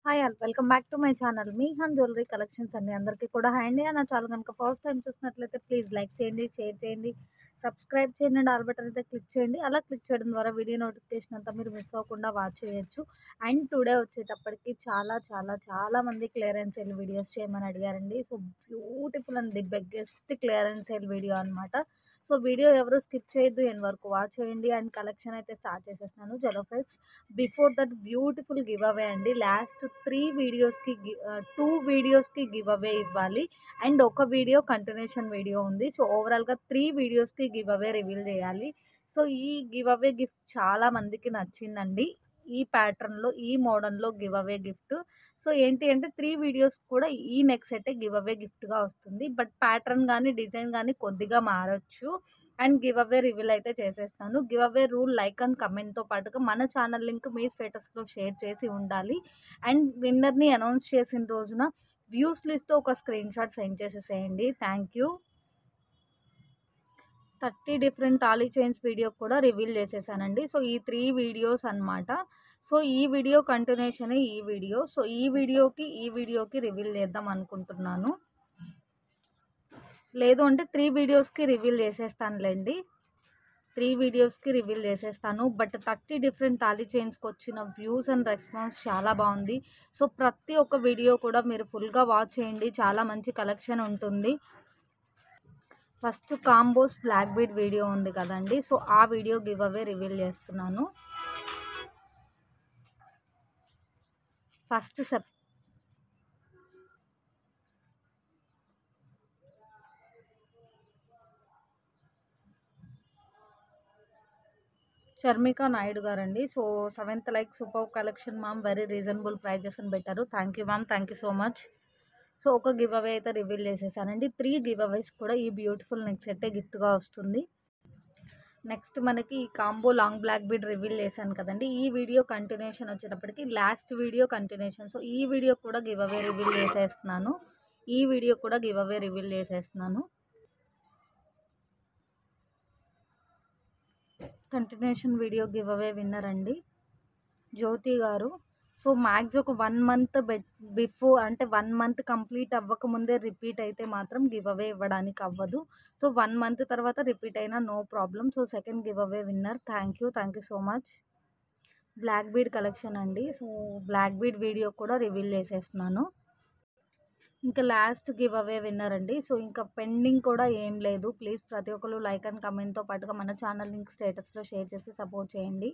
Hi all welcome back to my channel మీ హన్ jewellery collections అండి. అందరికీ కూడా హాయ్ అండి. నా ఛానల్ కనుక ఫస్ట్ టైం చూసినట్లయితే ప్లీజ్ లైక్ చేయండి, షేర్ చేయండి, సబ్స్క్రైబ్ చేయండి అండ్ ఆల్ బటన్ అయితే క్లిక్ చేయండి. అలా క్లిక్ చేయడం ద్వారా వీడియో నోటిఫికేషన్ అంతా మీరు మిస్ అవ్వకుండా వాచ్ చేయొచ్చు. అండ్ టుడే వచ్చేటప్పటికి చాలా మంది క్లియరెన్స్ సేల్ వీడియోస్ చేయమని అడిగారండి. So beautiful and the biggest clearance sale video అనమాట. సో వీడియో ఎవరు స్కిప్ చేయొద్దు, ఎండ్ వరకు వాచ్ చేయండి. అండ్ కలెక్షన్ అయితే స్టార్ట్ చేసేస్తున్నాను. చలో friends, before that beautiful give away అండి. లాస్ట్ 2 వీడియోస్కి గివ్ అవే ఇవ్వాలి అండ్ ఒక వీడియో కంటిన్యూషన్ వీడియో ఉంది. సో ఓవరాల్గా 3 వీడియోస్కి గివ్ అవే రివీల్ చేయాలి. సో ఈ గివ్ అవే గిఫ్ట్ చాలా మందికి నచ్చిందండి. ఈ ప్యాటర్న్లో, ఈ మోడల్లో గివ్ అవే గిఫ్ట్. సో ఏంటి అంటే 3 వీడియోస్ కూడా ఈ నెక్ సెట్టే గివ్ అవే గిఫ్ట్గా వస్తుంది. బట్ ప్యాటర్న్ కానీ డిజైన్ కానీ కొద్దిగా మారచ్చు. అండ్ గివ్ అవే రివీల్ అయితే చేసేస్తాను. Giveaway rule like and కమెంట్తో పాటుగా మన ఛానల్ లింక్ మీ స్టేటస్లో షేర్ చేసి ఉండాలి. అండ్ విన్నర్ని అనౌన్స్ చేసిన రోజున వ్యూస్ లిస్ట్తో ఒక స్క్రీన్ షాట్ సెండ్ చేసేసేయండి. Thank you. 30 different thali chains video కూడా రివీల్ చేసేసానండి. సో ఈ 3 వీడియోస్ అనమాట. సో ఈ వీడియో కంటిన్యూషనే ఈ వీడియో. సో ఈ వీడియోకి రివీల్ చేద్దాం అనుకుంటున్నాను. లేదు అంటే 3 వీడియోస్కి రివీల్ చేసేస్తానులేండి. 3 వీడియోస్కి రివీల్ చేసేస్తాను. బట్ 30 డిఫరెంట్ తాళీ చైన్స్కి వచ్చిన వ్యూస్ అండ్ రెస్పాన్స్ చాలా బాగుంది. సో ప్రతి ఒక్క వీడియో కూడా మీరు ఫుల్గా వాచ్ చేయండి. చాలా మంచి కలెక్షన్ ఉంటుంది. First combos black bead video ఉంది కదండి. సో ఆ వీడియో గివ్ అవే రివీల్ చేస్తున్నాను. ఫస్ట్ షర్మిక నాయుడు గారండి. So 7th like super collection ma'am, very reasonable prices అని పెట్టారు. Thank you ma'am, thank you so much. So ఒక గివ్ అవే అయితే రివీల్ చేసేసానండి. 3 గివ్ అవేస్ కూడా ఈ బ్యూటిఫుల్ నెక్ సెట్టే గిఫ్ట్గా వస్తుంది. నెక్స్ట్ మనకి ఈ combo long black bead reveal చేశాను కదండి. ఈ వీడియో కంటిన్యూషన్ వచ్చేటప్పటికి లాస్ట్ వీడియో కంటిన్యూషన్. సో ఈ వీడియో కూడా గివ్ అవే రివీల్ చేసేస్తున్నాను. Continuation video give away winner అండి జ్యోతి గారు. సో మ్యాక్స్ ఒక 1 మంత్ బిఫోర్, అంటే 1 మంత్ కంప్లీట్ అవ్వకముందే రిపీట్ అయితే మాత్రం గివ్ అవే ఇవ్వడానికి అవ్వదు. సో 1 మంత్ తర్వాత రిపీట్ అయినా no problem. So second give away winner. Thank you so much. Black bead collection అండి. సో బ్లాక్ బీడ్ వీడియో కూడా రివీల్ చేసేస్తున్నాను. ఇంకా లాస్ట్ గివ్ అవే విన్నర్ అండి. సో ఇంకా పెండింగ్ కూడా ఏం లేదు. ప్లీజ్ ప్రతి ఒక్కరు లైక్ అండ్ కమెంట్తో పాటుగా మన ఛానల్ లింక్ స్టేటస్లో షేర్ చేసి సపోర్ట్ చేయండి.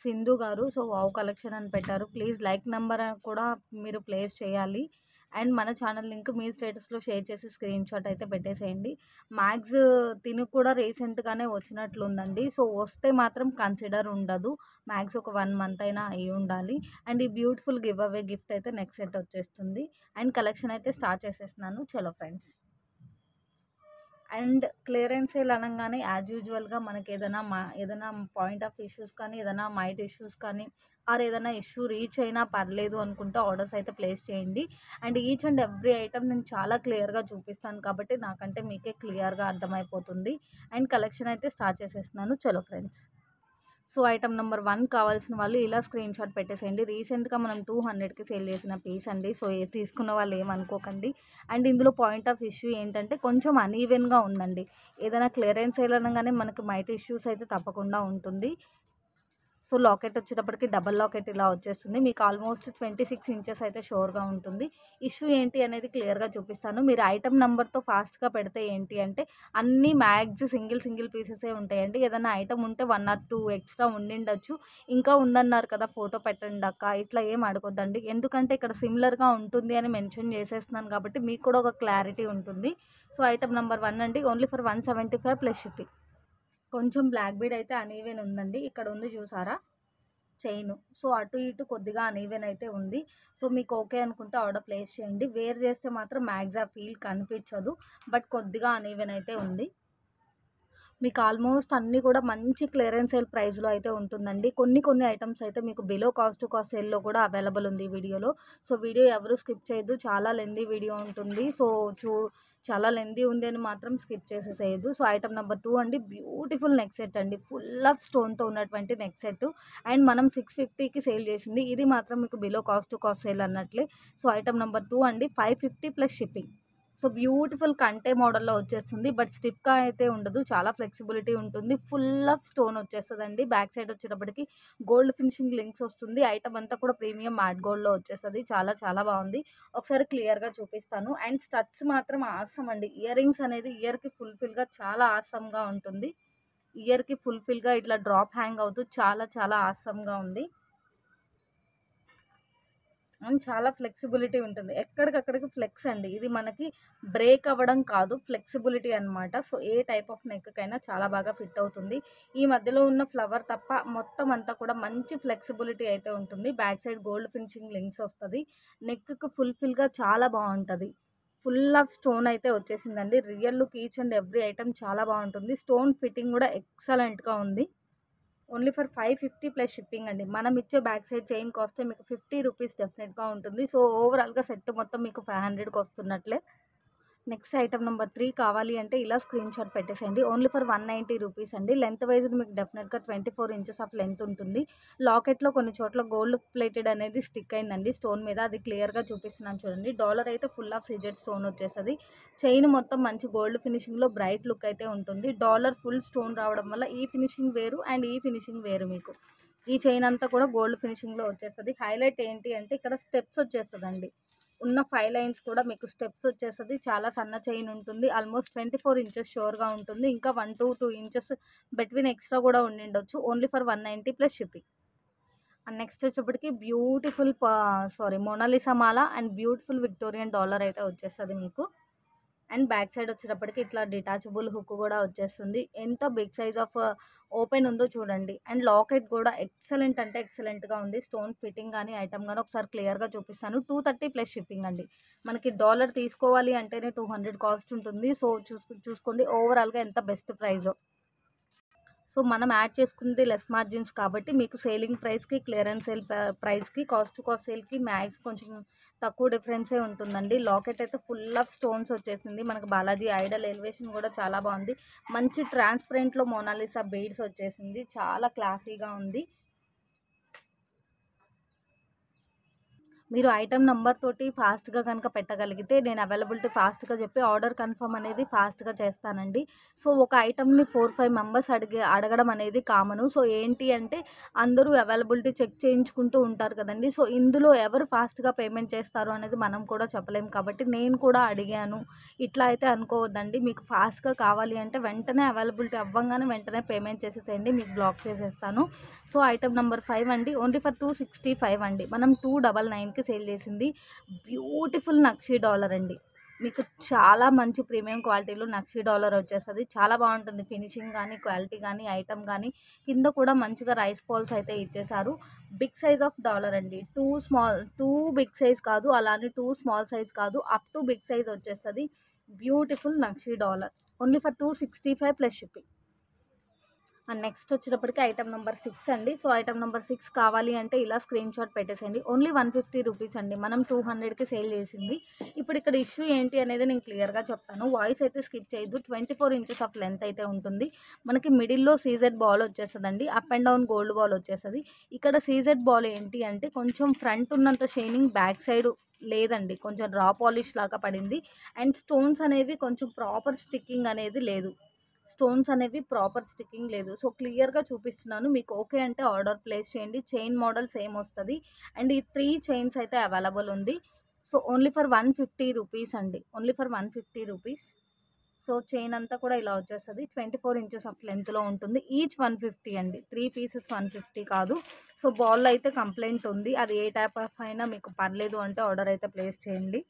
సింధు గారు సో వావ్ కలెక్షన్ అని పెట్టారు. ప్లీజ్ లైక్ నెంబర్ కూడా మీరు ప్లేస్ చేయాలి. అండ్ మన ఛానల్ లింక్ మీ స్టేటస్లో షేర్ చేసి స్క్రీన్ షాట్ అయితే పెట్టేసేయండి. మ్యాక్స్ తిను కూడా రీసెంట్గానే వచ్చినట్లుందండి. సో వస్తే మాత్రం కన్సిడర్ ఉండదు. మ్యాక్స్ ఒక 1 మంత్ అయినా అయి ఉండాలి. అండ్ ఈ బ్యూటిఫుల్ గివ్ అవే గిఫ్ట్ అయితే నెక్స్ట్ సెట్ వచ్చేస్తుంది. అండ్ కలెక్షన్ అయితే స్టార్ట్ చేసేస్తున్నాను. చలో ఫ్రెండ్స్. అండ్ క్లియరెన్స్ సేల్ అనగానే యాజ్ యూజువల్గా మనకి ఏదైనా పాయింట్ ఆఫ్ ఇష్యూస్ కానీ, ఏదైనా మైట్ ఇష్యూస్ కానీ, ఆర్ ఏదైనా ఇష్యూ రీచ్ అయినా పర్లేదు అనుకుంటే ఆర్డర్స్ అయితే ప్లేస్ చేయండి. And each and every item నేను చాలా క్లియర్గా చూపిస్తాను కాబట్టి నాకంటే మీకే క్లియర్గా అర్థమైపోతుంది. అండ్ కలెక్షన్ అయితే స్టార్ట్ చేసేస్తున్నాను. చలో ఫ్రెండ్స్. సో ఐటమ్ నెంబర్ 1 కావాల్సిన వాళ్ళు ఇలా స్క్రీన్ షాట్ పెట్టేసేయండి. రీసెంట్గా మనం 200కి సేల్ చేసిన పీస్ అండి. సో తీసుకున్న వాళ్ళు ఏమనుకోకండి. అండ్ ఇందులో పాయింట్ ఆఫ్ ఇష్యూ ఏంటంటే కొంచెం అన్ఈవెన్గా ఉందండి. ఏదైనా క్లియరెన్స్ సేల్ అనగానే మనకు మైట్ ఇష్యూస్ అయితే తప్పకుండా ఉంటుంది. సో లాకెట్ వచ్చేటప్పటికి డబల్ లాకెట్ ఇలా వచ్చేస్తుంది. మీకు ఆల్మోస్ట్ 26 ఇంచెస్ అయితే షోర్గా ఉంటుంది. ఇష్యూ ఏంటి అనేది క్లియర్గా చూపిస్తాను. మీరు ఐటమ్ నెంబర్తో ఫాస్ట్గా పెడితే ఏంటి అంటే అన్నీ మ్యాక్స్ సింగిల్ పీసెసే ఉంటాయండి. ఏదైనా ఐటమ్ ఉంటే 1 ఆర్ 2 ఎక్స్ట్రా ఉండిండొచ్చు. ఇంకా ఉందన్నారు కదా ఫోటో పెట్టండి అక్క, ఇట్లా ఏం అడగొద్దండి. ఎందుకంటే ఇక్కడ సిమిలర్గా ఉంటుంది అని మెన్షన్ చేసేస్తున్నాను కాబట్టి మీకు కూడా ఒక క్లారిటీ ఉంటుంది. సో ఐటమ్ నెంబర్ 1 అండి. Only for 175 plus shipping. కొంచెం బ్లాక్ బీడ్ అయితే అనీవెన్ ఉందండి. ఇక్కడ ఉంది చూసారా చైన్. సో అటు ఇటు కొద్దిగా అనీవెన్ అయితే ఉంది. సో మీకు ఓకే అనుకుంటే ఆర్డర్ ప్లేస్ చేయండి. వేర్ చేస్తే మాత్రం మ్యాక్స్ ఆ ఫీల్ కనిపించదు. బట్ కొద్దిగా అనీవెన్ అయితే ఉంది. మీకు ఆల్మోస్ట్ అన్నీ కూడా మంచి క్లియరెన్స్ సేల్ ప్రైస్‌లో అయితే ఉంటుందండి. కొన్ని ఐటెమ్స్ అయితే మీకు బిలో కాస్ట్ టు కాస్ట్ సేల్‌లో కూడా అవైలబుల్ ఉంది ఈ వీడియోలో. సో, వీడియో ఎవరు స్కిప్ చేయొద్దు. చాలా లెంథీ వీడియో ఉంటుంది. సో, చాలా లెంథీ ఉంది అని మాత్రం స్కిప్ చేసేసేయొద్దు. సో, ఐటెమ్ నంబర్ 2 అండి, బ్యూటిఫుల్ నెక్ సెట్ అండి. ఫుల్ ఆఫ్ స్టోన్‌తో ఉన్నటువంటి నెక్ సెట్ అండ్ మనం 650కి సేల్ చేసింది. ఇది మాత్రం మీకు below cost to cost sale అన్నట్లే. సో, ఐటెమ్ నంబర్ 2 అండి, 550 ప్లస్ షిప్పింగ్. సో, బ్యూటిఫుల్ కంటే మోడల్‌లో వచ్చేస్తుంది. బట్ స్టిఫ్‌గా అయితే ఉండదు. చాలా ఫ్లెక్సిబిలిటీ ఉంటుంది. ఫుల్ ఆఫ్ స్టోన్ వచ్చేస్తదండి. బ్యాక్ సైడ్ వచ్చేటప్పటికి గోల్డ్ ఫినిషింగ్ లింక్స్ వస్తుంది. ఐటమ్ అంతా కూడా ప్రీమియం మ్యాట్ గోల్డ్‌లో వచ్చేస్తది. చాలా బాగుంది. ఒకసారి క్లియర్‌గా చూపిస్తాను. అండ్ స్టడ్స్ మాత్రం ఆసమ్ అండి. ఇయర్ రింగ్స్ అనేది ఇయర్‌కి ఫుల్‌ఫిల్‌గా చాలా ఆసమ్‌గా ఉంటుంది. ఇయర్‌కి ఫుల్‌ఫిల్‌గా ఇట్లా డ్రాప్ హ్యాంగ్ అవుతూ చాలా ఆసమ్‌గా ఉంది. అండ్ చాలా ఫ్లెక్సిబిలిటీ ఉంటుంది. ఎక్కడికక్కడికి ఫ్లెక్స్ అండి. ఇది మనకి బ్రేక్ అవ్వడం కాదు, ఫ్లెక్సిబిలిటీ అనమాట. సో, ఏ టైప్ ఆఫ్ నెక్కైనా చాలా బాగా ఫిట్ అవుతుంది. ఈ మధ్యలో ఉన్న ఫ్లవర్ తప్ప మొత్తం అంతా కూడా మంచి ఫ్లెక్సిబిలిటీ అయితే ఉంటుంది. Back side gold finishing links వస్తది. నెక్‌కి ఫుల్‌ఫిల్‌గా చాలా బావుంటది. ఫుల్ ఆఫ్ స్టోన్ అయితే వచ్చేసిందండి. Real look each and every item చాలా బావుంటుంది. స్టోన్ ఫిట్టింగ్ కూడా ఎక్సలెంట్‌గా ఉంది. ఓన్లీ ఫర్ 550 ప్లస్ షిప్పింగ్ అండి. మనం ఇచ్చే బ్యాక్ సైడ్ చైన్ కాస్టే మీకు 50 రూపీస్ డెఫినెట్‌గా ఉంటుంది. సో, ఓవరాల్‌గా సెట్ మొత్తం మీకు 500కి వస్తున్నట్లే. నెక్స్ట్ ఐటమ్ నంబర్ 3 కావాలి అంటే ఇలా స్క్రీన్‌షాట్ పెట్టేసేయండి. ఓన్లీ ఫర్ 190 రూపీస్ అండి. లెంత్ వైస్ మీకు డెఫినెట్‌గా 24 ఇంచెస్ ఆఫ్ లెంత్ ఉంటుంది. లాకెట్‌లో కొన్ని చోట్ల గోల్డ్ ప్లేటెడ్ అనేది స్టిక్ అయిందండి స్టోన్ మీద. అది క్లియర్‌గా చూపిస్తున్నాను చూడండి. డాలర్ అయితే ఫుల్ ఆఫ్ సీజెడ్ స్టోన్ వచ్చేస్తది. చైన్ మొత్తం మంచి గోల్డ్ ఫినిషింగ్‌లో బ్రైట్ లుక్ అయితే ఉంటుంది. డాలర్ ఫుల్ స్టోన్ రావడం వల్ల ఈ ఫినిషింగ్ వేరు అండ్ ఈ ఫినిషింగ్ వేరు మీకు. ఈ చైన్ అంతా కూడా గోల్డ్ ఫినిషింగ్‌లో వచ్చేస్తది. హైలైట్ ఏంటి అంటే ఇక్కడ స్టెప్స్ వచ్చేస్తదండి. ఉన్న 5 లైన్స్ కూడా మీకు స్టెప్స్ వచ్చేస్తది. చాలా సన్న చైన్ ఉంటుంది. ఆల్మోస్ట్ 24 ఇంచెస్ షూర్‌గా ఉంటుంది. ఇంకా 1-2 ఇంచెస్ బిట్వీన్ ఎక్స్‌ట్రా కూడా ఉండిండొచ్చు. Only for 190 plus shipping. And next వచ్చేప్పటికి బ్యూటిఫుల్ మోనాలిసా మాల అండ్ బ్యూటిఫుల్ విక్టోరియన్ డాలర్ అయితే వచ్చేస్తది మీకు. అండ్ బ్యాక్ సైడ్ వచ్చేటప్పటికి ఇట్లా డిటాచబుల్ హుక్ కూడా వచ్చేస్తుంది. ఎంత బిగ్ సైజ్ ఆఫ్ ఓపెన్ ఉందో చూడండి. అండ్ లాకెట్ కూడా ఎక్సలెంట్ అంటే ఎక్సలెంట్‌గా ఉంది. స్టోన్ ఫిట్టింగ్ గానీ, ఐటమ్ గానీ ఒకసారి క్లియర్‌గా చూపిస్తాను. 230 ప్లస్ షిప్పింగ్ అండి. మనకి డాలర్ తీసుకోవాలి అంటేనే 200 కాస్ట్ ఉంటుంది. సో, చూసుకోండి ఓవరాల్‌గా ఎంత బెస్ట్ ప్రైజో. సో, మనం యాడ్ చేసుకుంది లెస్ మార్జిన్స్ కాబట్టి మీకు సేలింగ్ ప్రైస్‌కి, క్లియరెన్స్ సేల్ ప్రైస్‌కి, కాస్ట్ టు కాస్ట్ సేల్‌కి మ్యాక్స్ కొంచెం తక్కువ డిఫరెన్సే ఉంటుందండి. లాకెట్ అయితే ఫుల్ ఆఫ్ స్టోన్స్ వచ్చేసింది. మనకు బాలాజీ ఐడల్ ఎలివేషన్ కూడా చాలా బాగుంది. మంచి ట్రాన్స్పరెంట్‌లో మోనాలిసా బీడ్స్ వచ్చేసింది. చాలా క్లాసీగా ఉంది. మీరు ఐటెమ్ నంబర్ తోటి ఫాస్ట్‌గా గనుక పెట్టగలిగితే నేను అవైలబిలిటీ ఫాస్ట్‌గా చెప్పి ఆర్డర్ కన్ఫర్మ్ అనేది ఫాస్ట్‌గా చేస్తానండి. సో, ఒక ఐటెమ్‌ని 4, 5 మెంబర్స్ అడగడం అనేది కామను. సో, ఏంటి అంటే అందరూ అవైలబిలిటీ చెక్ చేయించుకుంటూ ఉంటారు కదండీ! సో, ఇందులో ఎవరు ఫాస్ట్‌గా పేమెంట్ చేస్తారు అనేది మనం కూడా చెప్పలేం కాబట్టి నేను కూడా అడిగాను. ఇట్లా అయితే అనుకోవద్దండి. మీకు ఫాస్ట్‌గా కావాలి అంటే వెంటనే అవైలబిలిటీ అవ్వంగానే వెంటనే పేమెంట్ చేసేసేయండి. మీకు బ్లాక్ చేసేస్తాను. సో, ఐటెమ్ నంబర్ 5 అండి. ఓన్లీ ఫర్ 265 అండి. మనం 299కి సేల్ చేసింది. బ్యూటిఫుల్ నక్షి డాలర్ అండి. మీకు చాలా మంచి ప్రీమియం క్వాలిటీలో నక్షి డాలర్ వచ్చేస్తది. చాలా బాగుంటుంది ఫినిషింగ్ గానీ, క్వాలిటీ గానీ, ఐటమ్ గానీ. కింద కూడా మంచిగా రైస్ బాల్స్ అయితే ఇచ్చేశారు. బిగ్ సైజ్ ఆఫ్ డాలర్ అండి. 2 బిగ్ సైజ్ కాదు, అలానే 2 స్మాల్ సైజ్ కాదు. అప్ టు బిగ్ సైజ్ వచ్చేస్తది. Beautiful nakshi dollar. Only for 265 plus shipping. And next వచ్చేటప్పటికి ఐటమ్ నెంబర్ 6 అండి. సో, ఐటమ్ నెంబర్ 6 కావాలి అంటే ఇలా స్క్రీన్‌షాట్ పెట్టేసేయండి. ఓన్లీ 150 రూపీస్ అండి. మనం 200కి సేల్ చేసింది. ఇప్పుడు ఇక్కడ ఇష్యూ ఏంటి అనేది నేను క్లియర్‌గా చెప్తాను. వాయిస్ అయితే స్కిప్ చేయొద్దు. 24 ఇంచెస్ ఆఫ్ లెంత్ అయితే ఉంటుంది. మనకి మిడిల్‌లో సీజెడ్ బాల్ వచ్చేస్తదండి. Up and down gold ball వచ్చేస్తది. ఇక్కడ సీజెడ్ బాల్ ఏంటి అంటే కొంచెం ఫ్రంట్ ఉన్నంత షైనింగ్ బ్యాక్ సైడ్ లేదండి. కొంచెం రా పాలిష్ లాగా పడింది. అండ్ స్టోన్స్ అనేవి కొంచెం ప్రాపర్ స్టిక్కింగ్ అనేది లేదు. స్టోన్స్ అనేవి ప్రాపర్ స్టిక్కింగ్ లేదు. సో, క్లియర్‌గా చూపిస్తున్నాను. మీకు ఓకే అంటే ఆర్డర్ ప్లేస్ చేయండి. చైన్ మోడల్ సేమ్ వస్తది. అండ్ ఈ 3 చైన్స్ అయితే అవైలబుల్ ఉంది. సో, ఓన్లీ ఫర్ 150 రూపీస్ అండి. Only for 150 rupees. So, chain అంతా కూడా ఇలా వచ్చేస్తది. 24 ఇంచెస్ ఆఫ్ లెంత్‌లో ఉంటుంది. ఈచ్ 150 అండి. 3 పీసెస్ 150 కాదు. సో, బాల్‌లో అయితే కంప్లెయింట్ ఉంది. అది ఏ టైప్ ఆఫ్ అయినా మీకు పర్లేదు అంటే ఆర్డర్ అయితే ప్లేస్ చేయండి.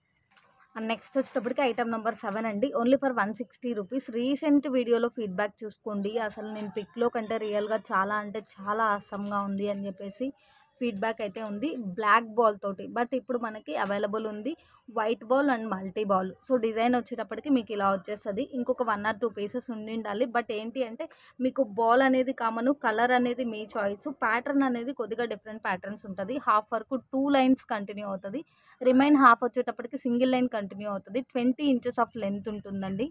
అండ్ నెక్స్ట్ వచ్చేటప్పటికి ఐటమ్ నెంబర్ 7 అండి. Only for 160 rupees. రీసెంట్ వీడియోలో ఫీడ్‌బ్యాక్ చూసుకోండి. అసలు నేను పిక్‌లో కంటే రియల్‌గా చాలా అంటే చాలా ఆసమ్‌గా ఉంది అని చెప్పేసి. ఫీడ్‌బ్యాక్ అయితే ఉంది. బ్లాక్ బాల్ తోటి. బట్ ఇప్పుడు మనకి అవైలబుల్ ఉంది white ball and multi ball. So, design వచ్చేటప్పటికి మీకు ఇలా వచ్చేస్తది. ఇంకొక 1 ఆర్ 2 పీసెస్ ఉండిండాలి. బట్ ఏంటి అంటే మీకు బాల్ అనేది కామను, కలర్ అనేది మీ చాయిస్. ప్యాటర్న్ అనేది కొద్దిగా డిఫరెంట్ ప్యాటర్న్స్ ఉంటది. హాఫ్ వరకు 2 లైన్స్ కంటిన్యూ అవుతది. రిమైన్ హాఫ్ వచ్చేటప్పటికి సింగిల్ లైన్ కంటిన్యూ అవుతది. 20 ఇంచెస్ ఆఫ్ లెంత్ ఉంటుందండి.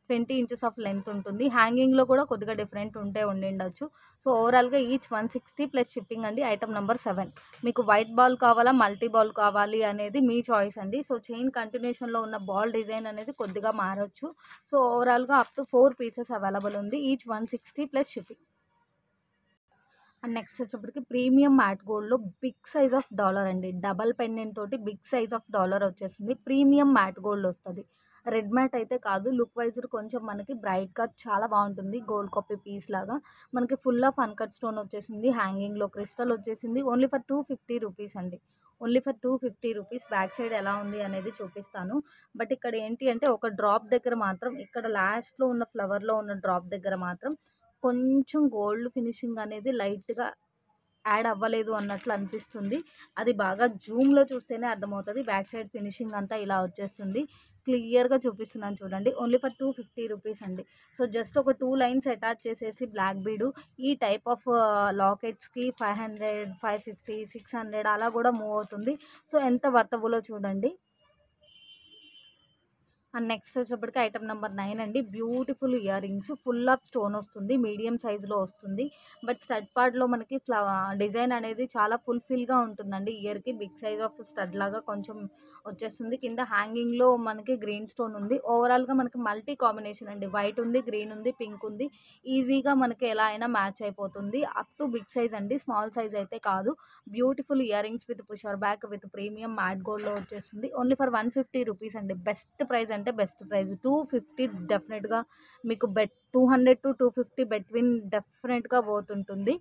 20 ఇంచెస్ ఆఫ్ లెంత్ ఉంటుంది. హ్యాంగింగ్‌లో కూడా కొద్దిగా డిఫరెంట్ ఉండిండొచ్చు. సో, ఓవరాల్‌గా ఈచ్ 160 ప్లస్ షిప్పింగ్ అండి. Item number 7. మీకు వైట్ బాల్ కావాలా? మల్టీ బాల్ కావాలి అనేది మీ చాయిస్ అండి. సో, చైన్ కంటిన్యూషన్‌లో ఉన్న బాల్ డిజైన్ అనేది కొద్దిగా మారొచ్చు. సో, ఓవరాల్‌గా అప్ టు 4 పీసెస్ అవైలబుల్ ఉంది. Each 160 plus shipping. And next వచ్చేటప్పటికి ప్రీమియం మ్యాట్ గోల్డ్‌లో బిగ్ సైజ్ ఆఫ్ డాలర్ అండి. డబల్ పెండెంట్ తోటి బిగ్ సైజ్ ఆఫ్ డాలర్ వచ్చేసింది. ప్రీమియం మ్యాట్ గోల్డ్ వస్తది. రెడ్ మ్యాట్ అయితే కాదు. లుక్ వైజ్ కొంచెం మనకి బ్రైట్‌గా చాలా బావుంటుంది. గోల్డ్ కాపీ పీస్ లాగా. మనకి ఫుల్ ఆఫ్ అన్‌కట్ స్టోన్ వచ్చేసింది. హ్యాంగింగ్‌లో క్రిస్టల్ వచ్చేసింది. ఓన్లీ ఫర్ 250 రూపీస్ అండి. Only for 250 rupees. Back side ఎలా ఉంది అనేది చూపిస్తాను. బట్ ఇక్కడ ఏంటి అంటే ఒక డ్రాప్ దగ్గర మాత్రం ఇక్కడ లాస్ట్‌లో ఉన్న ఫ్లవర్‌లో ఉన్న డ్రాప్ దగ్గర మాత్రం కొంచెం గోల్డ్ ఫినిషింగ్ అనేది లైట్‌గా యాడ్ అవ్వలేదు అన్నట్లు అనిపిస్తుంది. అది బాగా జూమ్‌లో చూస్తేనే అర్థమవుతది. బ్యాక్ సైడ్ ఫినిషింగ్ అంతా ఇలా వచ్చేస్తుంది. క్లియర్‌గా చూపిస్తున్నాను చూడండి. ఓన్లీ ఫర్ 250 రూపీస్ అండి. సో, జస్ట్ ఒక 2 లైన్స్ అటాచ్ చేసేసి బ్లాక్ బీడు ఈ టైప్ ఆఫ్ లాకెట్స్‌కి 500, 550, 600 అలా కూడా మూవ్ అవుతుంది. సో, ఎంత వర్తబులో చూడండి. అండ్ నెక్స్ట్ వచ్చేటప్పటికి ఐటెమ్ నెంబర్ 9 అండి. Beautiful ear rings full of stone వస్తుంది. మీడియం సైజ్‌లో వస్తుంది. బట్ స్టడ్ పార్ట్‌లో మనకి డిజైన్ అనేది చాలా ఫుల్‌ఫిల్‌గా ఉంటుందండి. ఇయర్‌కి బిగ్ సైజ్ ఆఫ్ స్టడ్ లాగా కొంచెం వచ్చేస్తుంది. కింద హ్యాంగింగ్‌లో మనకి గ్రీన్ స్టోన్ ఉంది. ఓవరాల్‌గా మనకి మల్టీ కాంబినేషన్ అండి. వైట్ ఉంది, గ్రీన్ ఉంది, పింక్ ఉంది. ఈజీగా మనకి ఎలా అయినా మ్యాచ్ అయిపోతుంది. అప్ టు బిగ్ సైజ్ అండి. స్మాల్ సైజ్ అయితే కాదు. Beautiful ear rings with pusher back with premium matte గోల్డ్‌లో వచ్చేస్తుంది. ఓన్లీ ఫర్ 150 రూపీస్ అండి. బెస్ట్ ప్రైస్ అంటే బెస్ట్ ప్రైస్. 250 డెఫినిట్‌గా మీకు 200-250 బిట్వీన్ డెఫినిట్‌గా పోతుంటుంది.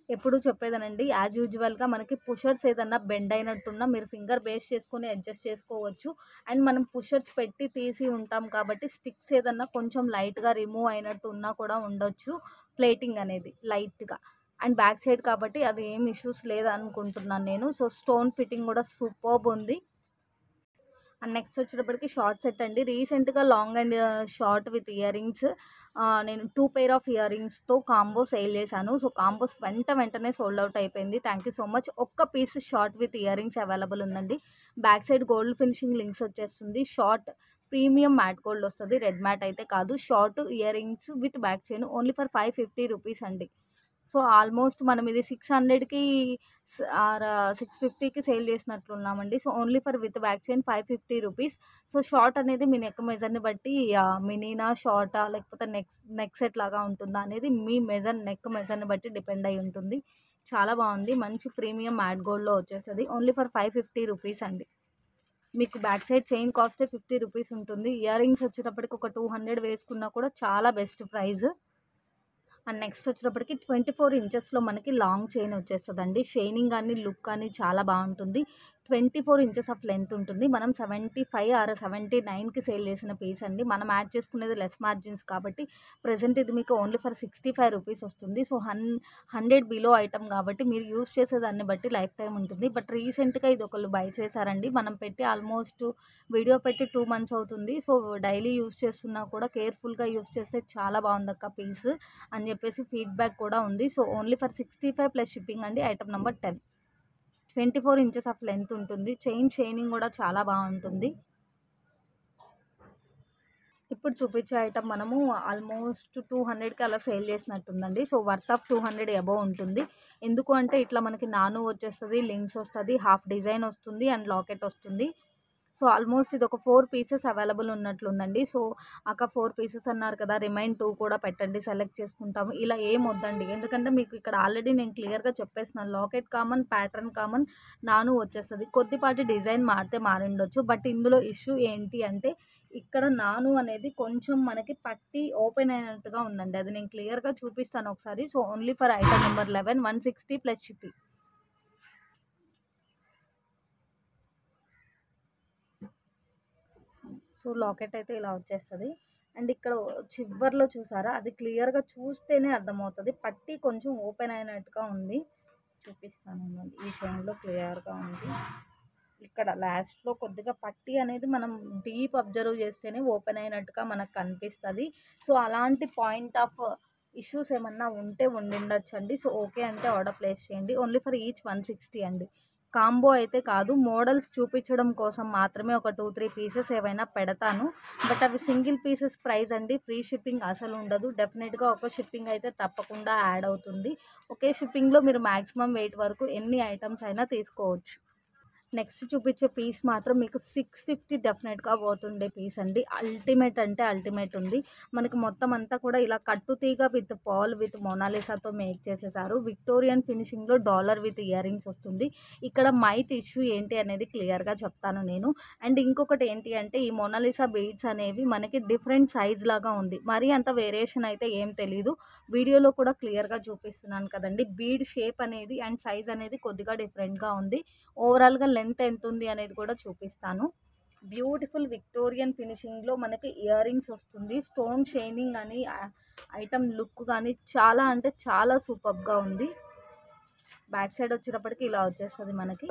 ఎప్పుడు చెప్పేదేనండి యాజ్ యూజువల్‌గా మనకి పుషర్స్ ఏదన్నా బెండ్ అయినట్టున్నా మీరు ఫింగర్ బేస్ చేసుకొని అడ్జస్ట్ చేసుకోవచ్చు. అండ్ మనం పుషర్స్ పెట్టి తీసి ఉంటాం కాబట్టి స్టిక్స్ ఏదన్నా కొంచెం లైట్‌గా రిమూవ్ అయినట్టు ఉన్నా కూడా ఉండొచ్చు. ప్లేటింగ్ అనేది లైట్‌గా. అండ్ బ్యాక్ సైడ్ కాబట్టి అది ఏం ఇష్యూస్ లేదనుకుంటున్నాను నేను. సో, స్టోన్ ఫిట్టింగ్ కూడా సూపర్బ్ ఉంది. అండ్ నెక్స్ట్ వచ్చేటప్పటికి షార్ట్ సెట్ అండి. రీసెంట్‌గా long and short with earrings నేను 2 pair of earrings combo sale చేశాను. సో, కాంబోస్ వెంటనే సోల్డ్ అవుట్ అయిపోయింది. Thank you so much. ఒక్క piece short with earrings available ఉందండి. Back side gold finishing links వచ్చేస్తుంది. Short premium matte gold వస్తది. Red matte అయితే కాదు. Short earrings with back chain only for 550 rupees అండి. So, almost మనం ఇది 600కి ఆర్ 650కి సేల్ చేసినట్లున్నామండి. So, only for with back chain 550 rupees. So, short అనేది మీ నెక్ మెజర్‌ని బట్టి మినీనా, షార్టా లేకపోతే నెక్ సెట్ లాగా ఉంటుందా అనేది మీ నెక్ మెజర్‌ని బట్టి డిపెండ్ అయ్యి ఉంటుంది. చాలా బావుంది. మంచి ప్రీమియం మ్యాట్ గోల్డ్‌లో వచ్చేస్తది. ఓన్లీ ఫర్ 550 రూపీస్ అండి. మీకు బ్యాక్ సైడ్ చైన్ కాస్టే 50 రూపీస్ ఉంటుంది. ఇయర్ రింగ్స్ వచ్చేటప్పటికి ఒక 200 వేసుకున్నా కూడా చాలా బెస్ట్ ప్రైస్. అండ్ నెక్స్ట్ వచ్చేటప్పటికి 24 ఇంచెస్‌లో మనకి లాంగ్ చైన్ వచ్చేస్తదండి. షైనింగ్ గాని, లుక్ కానీ చాలా బావుంటుంది. 24 ఇంచెస్ ఆఫ్ లెంత్ ఉంటుంది. మనం 75 ఆర్ 79కి సేల్ చేసిన పీస్ అండి. మనం యాడ్ చేసుకునేది లెస్ మార్జిన్స్ కాబట్టి ప్రెజెంట్ ఇది మీకు ఓన్లీ ఫర్ 65 రూపీస్ వస్తుంది. సో, 100 బిలో ఐటెమ్ కాబట్టి మీరు యూజ్ చేసేదాన్ని బట్టి లైఫ్ టైమ్ ఉంటుంది. బట్ రీసెంట్‌గా ఇది ఒకళ్ళు బై చేశారండి. మనం పెట్టి ఆల్మోస్ట్ వీడియో పెట్టి 2 మంత్స్ అవుతుంది. సో, డైలీ యూజ్ చేస్తున్నా కూడా కేర్‌ఫుల్‌గా యూజ్ చేస్తే చాలా బావుందక్క పీస్ అని చెప్పేసి ఫీడ్‌బ్యాక్ కూడా ఉంది. So, only for 65 plus shipping అండి. Item number 10. 24 inches of length ఉంటుంది. షైనింగ్ కూడా చాలా బావుంటుంది. ఇప్పుడు చూపించే ఐటెమ్ మనము ఆల్మోస్ట్ 200కి అలా సేల్ చేసినట్టుందండి. సో, వర్త్ ఆఫ్ 200 అబోవ్ ఉంటుంది. ఎందుకు అంటే ఇట్లా మనకి నాను వచ్చేస్తది, లింక్స్ వస్తది, హాఫ్ డిజైన్ వస్తుంది అండ్ లాకెట్ వస్తుంది. సో, ఆల్మోస్ట్ ఇదొక 4 పీసెస్ అవైలబుల్ ఉన్నట్లుందండి. సో, అక్క 4 పీసెస్ అన్నారు కదా! రిమైన్ 2 కూడా పెట్టండి సెలెక్ట్ చేసుకుంటాము. ఇలా ఏం వద్దండి. ఎందుకంటే మీకు ఇక్కడ ఆల్రెడీ నేను క్లియర్‌గా చెప్పేసినాను. లాకెట్ కామన్, ప్యాటర్న్ కామన్, నాను వచ్చేస్తది. కొద్దిపాటి డిజైన్ మారితే మారిండొచ్చు. బట్ ఇందులో ఇష్యూ ఏంటి అంటే ఇక్కడ నాను అనేది కొంచెం మనకి పట్టి ఓపెన్ అయినట్టుగా ఉందండి. అది నేను క్లియర్‌గా చూపిస్తాను ఒకసారి. So, only for item number 11 160 plus shipping. So, locket అయితే ఇలా వచ్చేస్తది. అండ్ ఇక్కడ చివర్లో చూసారా? అది క్లియర్‌గా చూస్తేనే అర్థమవుతది. పట్టీ కొంచెం ఓపెన్ అయినట్టుగా ఉంది. చూపిస్తాను. ఈ చైన్లో క్లియర్గా ఉంది. ఇక్కడ లాస్ట్లో కొద్దిగా పట్టీ అనేది మనం డీప్ అబ్జర్వ్ చేస్తేనే ఓపెన్ అయినట్టుగా మనకు కనిపిస్తుంది. సో అలాంటి పాయింట్ ఆఫ్ ఇష్యూస్ ఏమన్నా ఉంటే ఉండిండొచ్చండి. సో ఓకే అంటే ఆర్డర్ ప్లేస్ చేయండి. ఓన్లీ ఫర్ ఈచ్ 160 అండి. కాంబో అయితే కాదు, మోడల్స్ చూపించడం కోసం మాత్రమే ఒక 2-3 పీసెస్ ఏవైనా పెడతాను. బట్ అవి సింగిల్ పీసెస్ ప్రైస్ అండి. ఫ్రీ షిప్పింగ్ అసలు ఉండదు. డెఫినెట్గా ఒక షిప్పింగ్ అయితే తప్పకుండా యాడ్ అవుతుంది. ఒకే షిప్పింగ్లో మీరు మ్యాక్సిమం వెయిట్ వరకు ఎన్ని ఐటమ్స్ అయినా తీసుకోవచ్చు. నెక్స్ట్ చూపించే పీస్ మాత్రం మీకు 650 డెఫినెట్గా పోతుండే పీస్ అండి. అల్టిమేట్ అంటే అల్టిమేట్ ఉంది. మనకి మొత్తం అంతా కూడా ఇలా కట్టుతీగ విత్ పాల్ విత్ మొనాలిసాతో మేక్ చేసేసారు. విక్టోరియన్ ఫినిషింగ్లో డాలర్ విత్ ఇయర్ రింగ్స్ వస్తుంది. ఇక్కడ మైట్ ఇష్యూ ఏంటి అనేది క్లియర్గా చెప్తాను నేను. అండ్ ఇంకొకటి ఏంటి అంటే ఈ మొనాలిసా బీడ్స్ అనేవి మనకి డిఫరెంట్ సైజ్ లాగా ఉంది. మరీ అంత వేరియేషన్ అయితే ఏం తెలీదు. వీడియోలో కూడా క్లియర్గా చూపిస్తున్నాను కదండి. బీడ్ షేప్ అనేది అండ్ సైజ్ అనేది కొద్దిగా డిఫరెంట్గా ఉంది. ఓవరాల్గా లెంత్ ఎంత ఉంది అనేది కూడా చూపిస్తాను. బ్యూటిఫుల్ విక్టోరియన్ ఫినిషింగ్లో మనకి ఇయర్ రింగ్స్ వస్తుంది. స్టోన్ షైనింగ్ అని ఐటమ్ లుక్ కానీ చాలా అంటే చాలా సూపర్గా ఉంది. బ్యాక్ సైడ్ వచ్చేటప్పటికి ఇలా వచ్చేస్తుంది మనకి.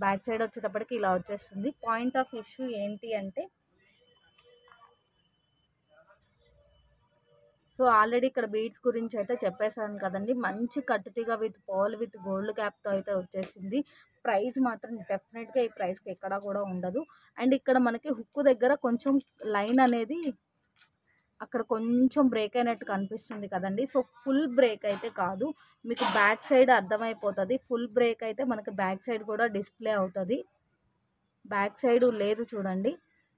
బ్యాక్ సైడ్ వచ్చేటప్పటికి ఇలా వచ్చేస్తుంది. పాయింట్ ఆఫ్ ఇష్యూ ఏంటి అంటే సో ఆల్రెడీ ఇక్కడ బీడ్స్ గురించి అయితే చెప్పేశాను కదండి. మంచి కట్టుతీగ విత్ పాల్ విత్ గోల్డ్ క్యాప్తో అయితే వచ్చేసింది. ప్రైస్ మాత్రం డెఫినెట్గా ఈ ప్రైస్కి ఎక్కడా కూడా ఉండదు. అండ్ ఇక్కడ మనకి హుక్ దగ్గర కొంచెం లైన్ అనేది అక్కడ కొంచెం బ్రేక్ అయినట్టు కనిపిస్తుంది కదండి. సో ఫుల్ బ్రేక్ అయితే కాదు, మీకు బ్యాక్ సైడ్ అర్థమైపోతుంది. ఫుల్ బ్రేక్ అయితే మనకి బ్యాక్ సైడ్ కూడా డిస్ప్లే అవుతుంది. బ్యాక్ సైడ్ లేదు చూడండి.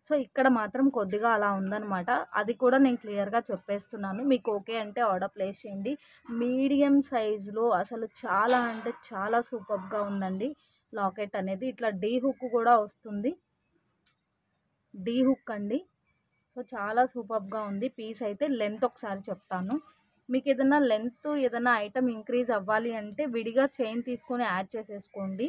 సో ఇక్కడ మాత్రం కొద్దిగా అలా ఉందన్నమాట. అది కూడా నేను క్లియర్గా చెప్పేస్తున్నాను. మీకు ఓకే అంటే ఆర్డర్ ప్లేస్ చేయండి. మీడియం సైజులో అసలు చాలా అంటే చాలా సూపర్గా ఉందండి లాకెట్ అనేది. ఇట్లా డీ హుక్ కూడా వస్తుంది. డీ హుక్ అండి. సో చాలా సూపర్గా ఉంది పీస్ అయితే. లెంత్ ఒకసారి చెప్తాను. మీకు ఏదైనా లెంత్ ఏదైనా ఐటమ్ ఇంక్రీజ్ అవ్వాలి అంటే విడిగా చైన్ తీసుకొని యాడ్ చేసేసుకోండి.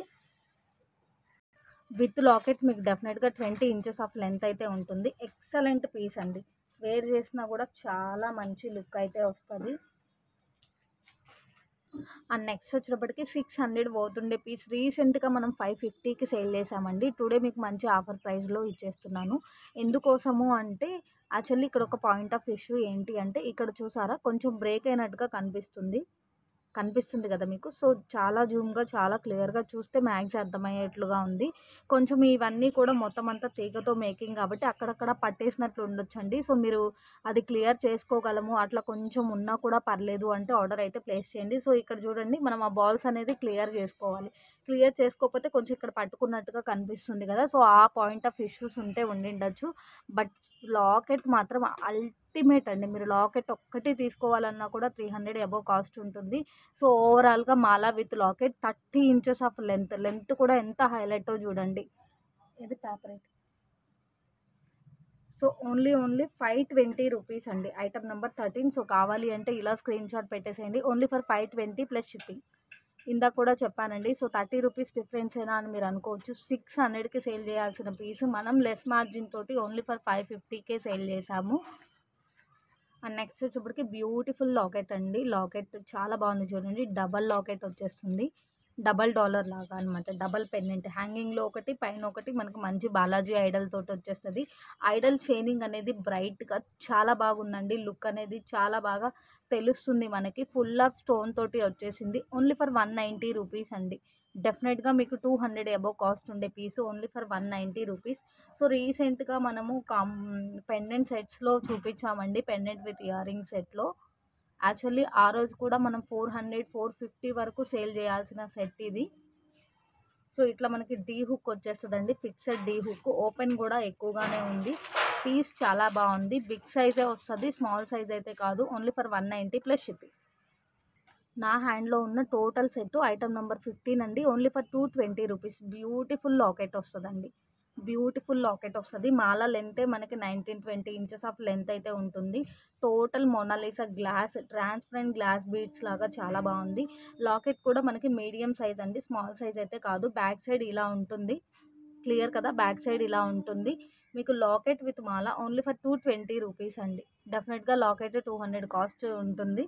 విత్ లాకెట్ మీకు డెఫినెట్గా 20 ఇంచెస్ ఆఫ్ లెంత్ అయితే ఉంటుంది. ఎక్సలెంట్ పీస్ అండి. వేర్ చేసినా కూడా చాలా మంచి లుక్ అయితే వస్తుంది. అండ్ నెక్స్ట్ వచ్చేటప్పటికి 600 పోతుండే పీస్ రీసెంట్గా మనం 550కి సేల్ చేసామండి. టుడే మీకు మంచి ఆఫర్ ప్రైస్లో ఇచ్చేస్తున్నాను. ఎందుకోసము అంటే యాక్చువల్లీ ఇక్కడ ఒక పాయింట్ ఆఫ్ ఇష్యూ ఏంటి అంటే ఇక్కడ చూసారా కొంచెం బ్రేక్ అయినట్టుగా కనిపిస్తుంది కదా మీకు. సో చాలా జూమ్గా చాలా క్లియర్గా చూస్తే మ్యాక్స్ అర్థమయ్యేట్లుగా ఉంది. కొంచెం ఇవన్నీ కూడా మొత్తం అంతా తీగతో మేకింగ్ కాబట్టి అక్కడక్కడ పట్టేసినట్లు ఉండొచ్చండి. సో మీరు అది క్లియర్ చేసుకోగలము అట్లా కొంచెం ఉన్నా కూడా పర్లేదు అంటే ఆర్డర్ అయితే ప్లేస్ చేయండి. సో ఇక్కడ చూడండి మనం ఆ బాల్స్ అనేది క్లియర్ చేసుకోవాలి. క్లియర్ చేసుకోకపోతే కొంచెం ఇక్కడ పట్టుకున్నట్టుగా కనిపిస్తుంది కదా. సో ఆ పాయింట్ ఆఫ్ ఇష్యూస్ ఉంటే ఉండిండొచ్చు. బట్ లాకెట్ మాత్రం అల్టిమేట్ అండి. మీరు లాకెట్ ఒక్కటి తీసుకోవాలన్నా కూడా 300 అబోవ్ కాస్ట్ ఉంటుంది. సో ఓవరాల్గా మాలా with locket 30 inches of length కూడా ఎంత హైలైటో చూడండి. ఇది పేపర్ అయితే సో ఓన్లీ 520 రూపీస్ అండి. Item number 13. సో కావాలి అంటే ఇలా స్క్రీన్ షాట్ పెట్టేసేయండి. Only for 520 plus shipping. ఇందాక కూడా చెప్పానండి. సో 30 రూపీస్ డిఫరెన్స్ అయినా అని మీరు అనుకోవచ్చు. 600కి సేల్ చేయాల్సిన పీస్ మనం లెస్ మార్జిన్ తోటి ఓన్లీ ఫర్ 550కే సేల్ చేసాము. అండ్ నెక్స్ట్ వచ్చేప్పటికి బ్యూటిఫుల్ లాకెట్ అండి. లాకెట్ చాలా బాగుంది చూడండి. డబల్ లాకెట్ వచ్చేస్తుంది. డబల్ డాలర్ లాగా అనమాట. డబల్ పెండెంట్ హ్యాంగింగ్లో ఒకటి పైన ఒకటి మనకు మంచి బాలాజీ ఐడల్ తోటి వచ్చేస్తుంది. ఐడల్ చైనింగ్ అనేది బ్రైట్గా చాలా బాగుందండి. లుక్ అనేది చాలా బాగా తెలుస్తుంది మనకి. ఫుల్ ఆఫ్ స్టోన్ తోటి వచ్చేసింది. ఓన్లీ ఫర్ 190 రూపీస్ అండి. డెఫినెట్గా మీకు 200 అబోవ్ కాస్ట్ ఉండే piece only for 190 rupees. So రీసెంట్గా మనము పెండెంట్ సెట్స్లో చూపించామండి. పెండెంట్ విత్ ఇయర్ రింగ్ సెట్లో యాక్చువల్లీ ఆ రోజు కూడా మనం 400-450 వరకు సేల్ చేయాల్సిన సెట్ ఇది. సో ఇట్లా మనకి డీ హుక్ వచ్చేస్తుందండి. Fixed D hook. ఓపెన్ కూడా ఎక్కువగానే ఉంది. పీస్ చాలా బాగుంది. బిగ్ సైజే వస్తుంది, స్మాల్ సైజ్ అయితే కాదు. Only for 190 plus shipping. నా హ్యాండ్లో ఉన్న టోటల్ సెట్ ఐటమ్ నెంబర్ 15 అండి. Only for 220 rupees. Beautiful locket వస్తుందండి. బ్యూటిఫుల్ లాకెట్ వస్తుంది. మాల లెంతే మనకి 19-20 ఇంచెస్ ఆఫ్ లెంత్ అయితే ఉంటుంది. Total Mona Lisa glass transparent glass beads లాగా చాలా బాగుంది. లాకెట్ కూడా మనకి మీడియం సైజ్ అండి, స్మాల్ సైజ్ అయితే కాదు. బ్యాక్ సైడ్ ఇలా ఉంటుంది. క్లియర్ కదా. బ్యాక్ సైడ్ ఇలా ఉంటుంది. మీకు locket with Mala only for 220 rupees అండి. డెఫినెట్గా లాకెట్ 200 కాస్ట్ ఉంటుంది.